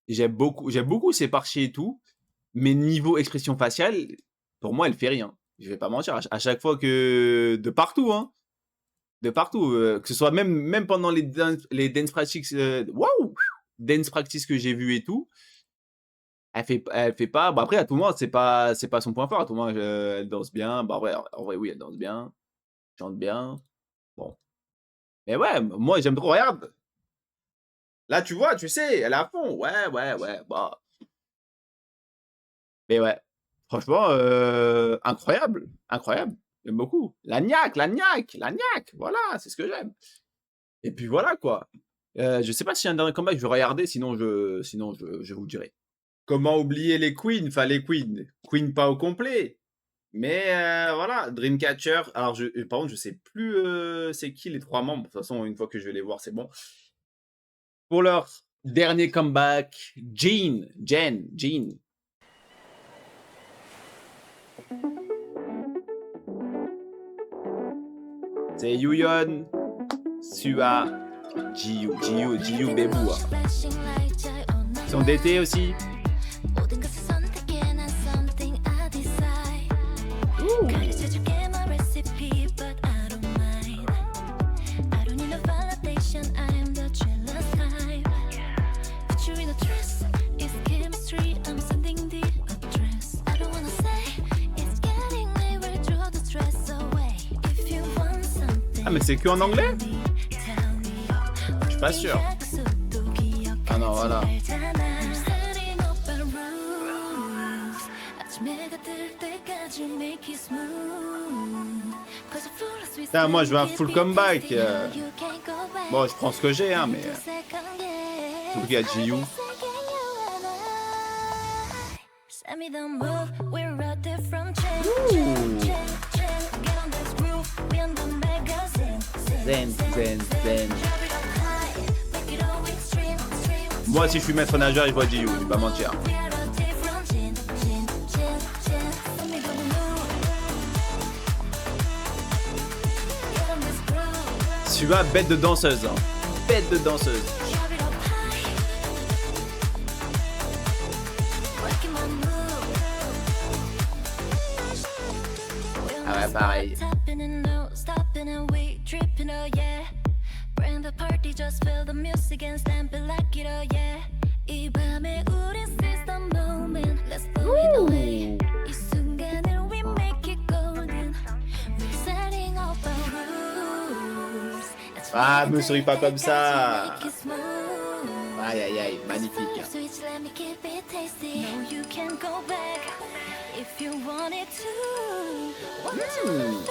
j'aime beaucoup ses parties et tout, mais niveau expression faciale, pour moi, elle fait rien. Je vais pas mentir, à chaque fois que... De partout, hein. De partout. Que ce soit même pendant les dance practices... Waouh! Dance practice que j'ai vu et tout, elle fait pas... Bah après, à tout le monde, c'est pas son point fort. À tout le monde, elle danse bien. Bah en vrai, oui, elle danse bien. Chante bien. Bon. Mais ouais, moi, j'aime trop. Regarde! Là, tu vois, tu sais, elle est à fond. Ouais, bah. Mais ouais, franchement, incroyable. J'aime beaucoup. La niaque. Voilà, c'est ce que j'aime. Et puis voilà, quoi. Je sais pas si y a un dernier combat que je vais regarder, sinon je vous dirai. Comment oublier les queens? Enfin, les queens. Queen pas au complet. Mais voilà, Dreamcatcher. Alors, par contre, je sais plus c'est qui les 3 membres. De toute façon, une fois que je vais les voir, c'est bon. Pour leur dernier comeback, Jean. C'est Yuyeon, Sua, Jiu Bebua. Ils sont d'été aussi. Ah mais c'est que en anglais? Je suis pas sûr. Ah non, voilà. Putain, moi je veux un full comeback. Bon, je prends ce que j'ai, hein, mais... Surtout qu'il y a Ji-Yoo. Send me the move, we're a different chain, chain, chain, chain. Get on this groove, we on the magazine. Zen, zen, zen. Drop it up high, make it all extreme, extreme. Moi, si je suis maître nageur, je vois Ji-Yoo, je vais pas mentir. We are a different chain, chain, chain, chain. Send me the move. Get on this groove, Celui-là, bête de danseuse. Hein. Bête de danseuse. drop it up high. Working my move. Ah ouais, pareil. Tapping and no stopping and we tripping, oh yeah. Bring the party, just feel the music and stamp it like it, oh yeah. 이 밤에 우린 seize the moment, let's blow it away. 이 순간을 we make it golden. We're setting up our rules. Let's Ah, make me it souris pas comme ça. make it smooth. Aïe, aïe, aïe, magnifique. Hein. Switch, let me keep it tasty. No, you can go back if you wanted to. Want to feel alive.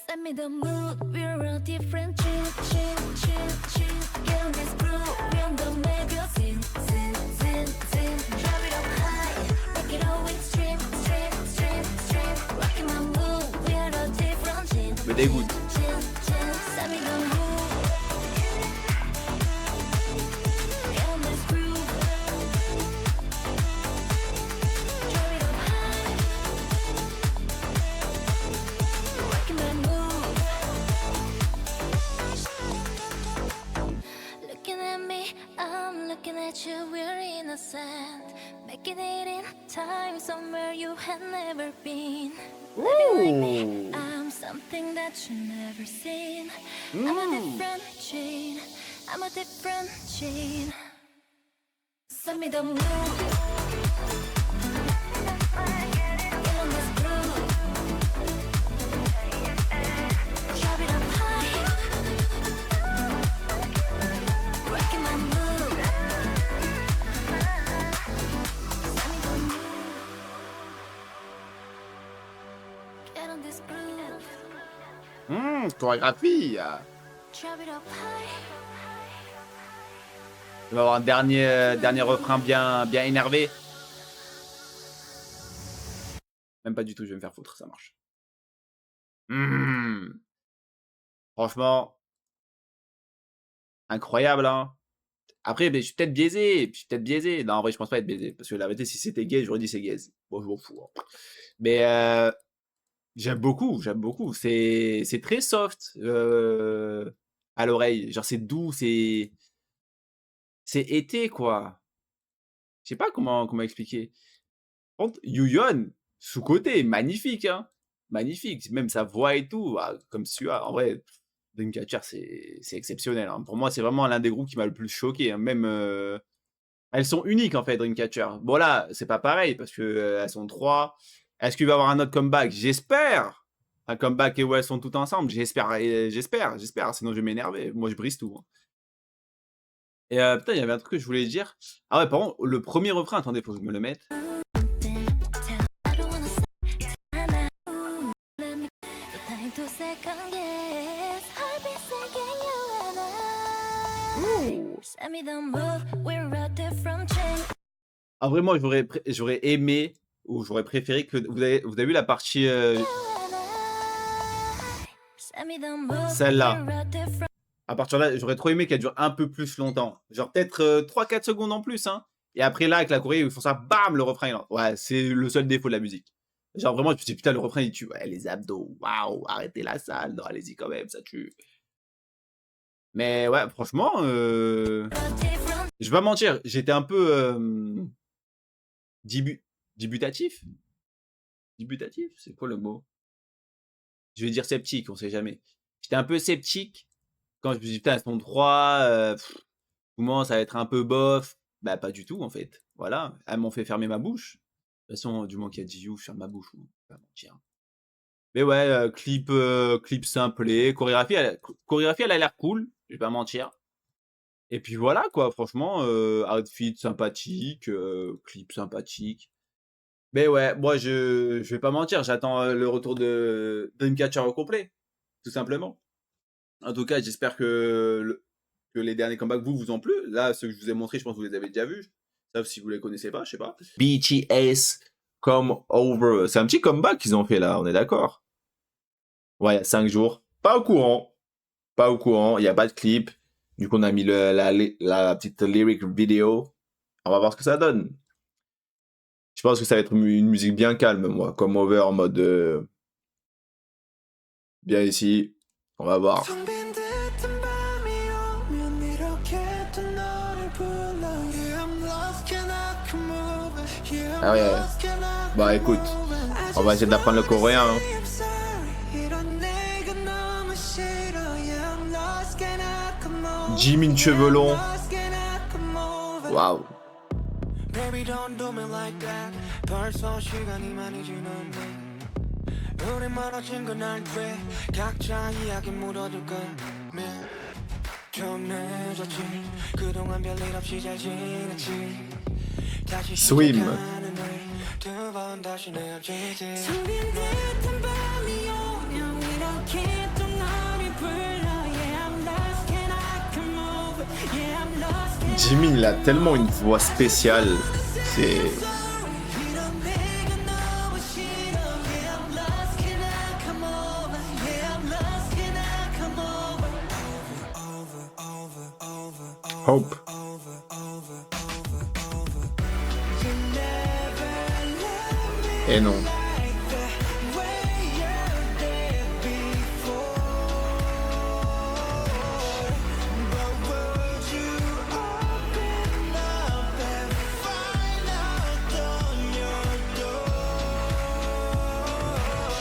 Send me the mood, we're a different chill, chill, chill, chill. Get on this groove, we're on the magazine. Zin, zin, zin. Drop it up high, make it all extreme, extreme, extreme, extreme. Rocking my mood, we're a different chill. Me dégoûte. Chill, chill, send me the mood. Get on this groove. Drop it up high. Working my move. Looking at me, I'm looking at you. We're innocent, making it in time somewhere you had never been. Living like me, I'm something that you never seen. I'm a different chain. I'm a different chain. Send me the mood. Get on this groove. Drop it up high. Rocking my mood. Send me the mood. Get on this groove. Chorégraphie. Drop it up high. On va avoir un dernier refrain bien énervé. Même pas du tout, je vais me faire foutre, ça marche. Franchement, incroyable, hein. Après, je suis peut-être biaisé. Non, en vrai, je pense pas être biaisé. Parce que la vérité, si c'était gay, j'aurais dit c'est gay. Bon, je m'en fous. Hein. Mais j'aime beaucoup. C'est très soft à l'oreille. Genre, c'est doux, c'est été, quoi. Je sais pas comment expliquer. Par contre, Yuyeon, sous-côté, magnifique, hein. Magnifique. Même sa voix et tout, comme Sua. En vrai, Dreamcatcher, c'est exceptionnel. Hein. Pour moi, c'est vraiment l'un des groupes qui m'a le plus choqué. Hein. Même, elles sont uniques, en fait, Dreamcatcher. Bon, là, c'est pas pareil, parce que elles sont 3. Est-ce qu'il va y avoir un autre comeback? J'espère. Un comeback où elles sont toutes ensemble. J'espère. Sinon, je vais m'énerver. Moi, je brise tout. Hein. Et putain, il y avait un truc que je voulais dire. Ah ouais, par contre, le premier refrain, attendez, faut que je me le mette. I don't wanna say time out. Let me time to second guess. I've been thinking you and I. Send me the move, we're a different chain. Ah, vraiment, j'aurais aimé, ou j'aurais préféré que. Vous avez vu la partie. Send me the move, Celle-là. we're a different. À partir de là, j'aurais trop aimé qu'elle dure un peu plus longtemps. Genre peut-être 3-4 secondes en plus. Hein. Et après là, avec la Corée, ils font ça, bam, le refrain. Ouais, c'est le seul défaut de la musique. Genre vraiment, je me dis, putain, le refrain, il tue. Ouais, les abdos, waouh, arrêtez la salle. Non, allez-y quand même, ça tue. Mais ouais, franchement, je vais pas mentir, j'étais un peu débutatif. Débutatif, c'est quoi le mot? Je vais dire sceptique, on sait jamais. J'étais un peu sceptique quand je me suis dit, putain, elles sont 3, comment ça va être un peu bof. Bah, pas du tout, en fait. Voilà, elles m'ont fait fermer ma bouche. De toute façon, du moment qu'il y a Ji-Yoo, je ferme ma bouche. Pas mentir. Mais ouais, clip simplé, chorégraphie, elle a l'air cool, je vais pas mentir. Et puis voilà, quoi, franchement, outfit sympathique, clip sympathique. Mais ouais, moi, je vais pas mentir, j'attends le retour de Dreamcatcher au complet, tout simplement. En tout cas, j'espère que que les derniers comebacks vous ont plu. Là, ceux que je vous ai montrés, je pense que vous les avez déjà vus. Sauf si vous les connaissez pas, je sais pas. BTS Come Over. C'est un petit comeback qu'ils ont fait là, on est d'accord? Ouais, 5 jours. Pas au courant. Pas au courant. Il n'y a pas de clip. Du coup, on a mis la petite lyric vidéo. On va voir ce que ça donne. Je pense que ça va être une musique bien calme, moi. Come Over en mode... bien ici. On va voir. Ah ouais. Bah écoute, on va essayer d'apprendre le coréen. Hein. Jimin cheveux longs. Waouh. Swim. Jimin, il a tellement une voix spéciale. C'est... Hope. Et non.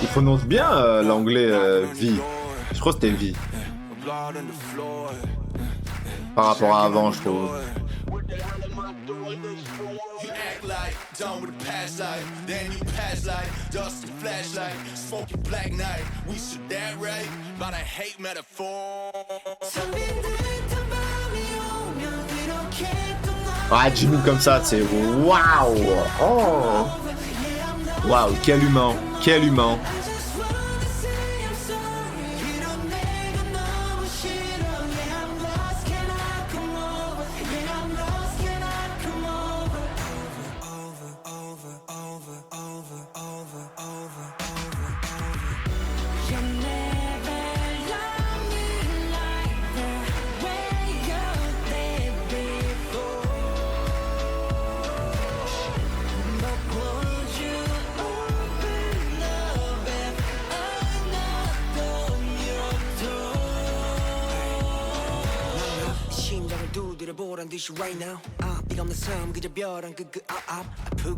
Il prononce bien l'anglais vie. Je crois que c'était vie. Par rapport à avant, je trouve. Ah, Jimin comme ça, c'est waouh! Oh! Waouh, quel humain! Quel humain!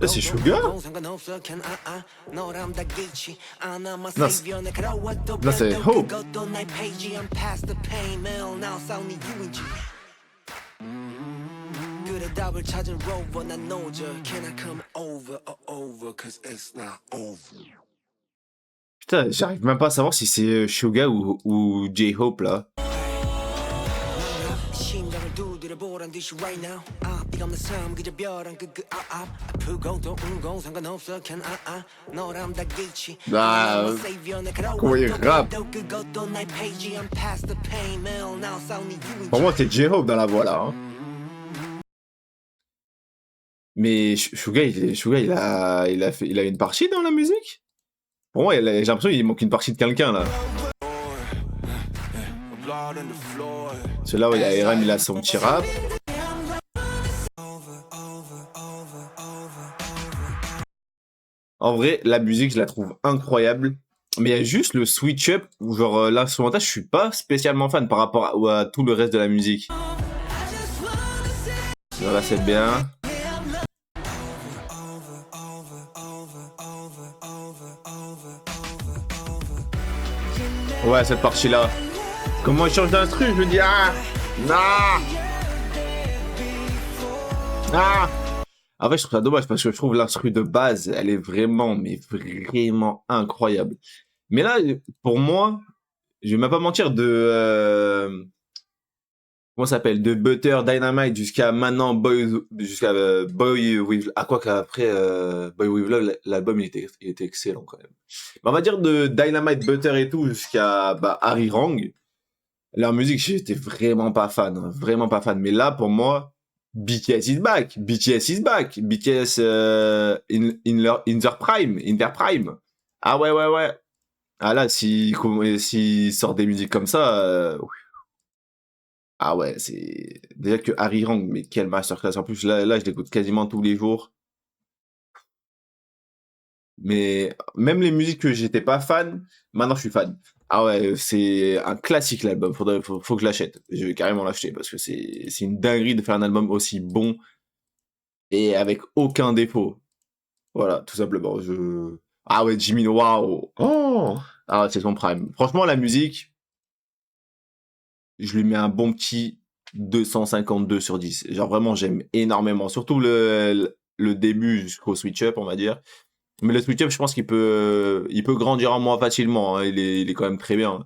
Là, c'est Suga? Non, c'est Hope. Putain, j'arrive même pas à savoir si c'est Suga ou J-Hope là. Bah, comment il rappe? Pour moi, c'est J-Hope dans la voix là. Hein. Mais Suga, il a une partie dans la musique? Pour moi, j'ai l'impression qu'il manque une partie de quelqu'un là. C'est là où il y a RM, il a son petit rap. En vrai, la musique, je la trouve incroyable. Mais il y a juste le switch-up, où genre l'instrumental, je suis pas spécialement fan par rapport à tout le reste de la musique. Voilà, c'est bien. Ouais, cette partie-là. Comment il change d'instru, je me dis, ah, En fait, je trouve ça dommage parce que je trouve l'instru de base, elle est vraiment, mais vraiment incroyable. Mais là, pour moi, je vais même pas mentir, comment ça s'appelle, de Butter, Dynamite jusqu'à maintenant, Boy with, quoi qu'après, Boy with Love, l'album, il était excellent quand même. Mais on va dire de Dynamite, Butter et tout jusqu'à, Harry Rang. Leur musique, j'étais vraiment pas fan, hein, vraiment pas fan. Mais là, pour moi, BTS is back. BTS is back. BTS in their prime. In their prime. Ah ouais, ouais, ouais. Ah là, si sort des musiques comme ça, ah ouais, c'est déjà que Harry Rang, mais quel masterclass. En plus, là, je l'écoute quasiment tous les jours. Mais même les musiques que j'étais pas fan, maintenant je suis fan. Ah ouais, c'est un classique l'album. Faut que je l'achète. Je vais carrément l'acheter parce que c'est une dinguerie de faire un album aussi bon et avec aucun défaut. Voilà, tout simplement. Ah ouais, Jimin, waouh. Oh, ah ouais, c'est son prime. Franchement, la musique, je lui mets un bon petit 252 sur 10. Genre vraiment, j'aime énormément. Surtout le début jusqu'au switch up, on va dire. Mais le switch up, je pense il peut grandir en moi facilement, hein. Il est quand même très bien.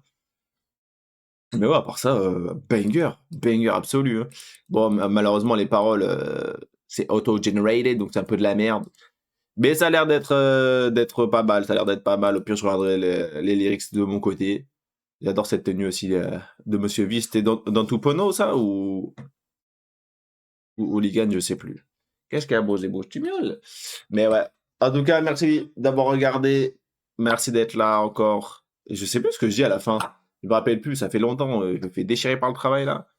Mais ouais, à part ça, banger absolu, hein. Bon, malheureusement, les paroles, c'est auto-generated, donc c'est un peu de la merde. Mais ça a l'air d'être pas mal, ça a l'air d'être pas mal. Au pire, je regarderai les lyrics de mon côté. J'adore cette tenue aussi de Monsieur V. C'était dans Tupono, ça, ou Hooligan, je sais plus. Qu'est-ce qu'il y a, beau, tu miaules. Mais ouais. En tout cas, merci d'avoir regardé. Merci d'être là encore. Je sais plus ce que je dis à la fin. Je me rappelle plus, ça fait longtemps. Je me fais déchirer par le travail, là.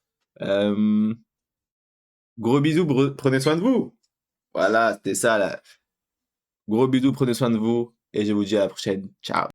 Euh, Gros bisous, prenez soin de vous. Voilà, c'était ça, là. Gros bisous, prenez soin de vous. Et je vous dis à la prochaine. Ciao.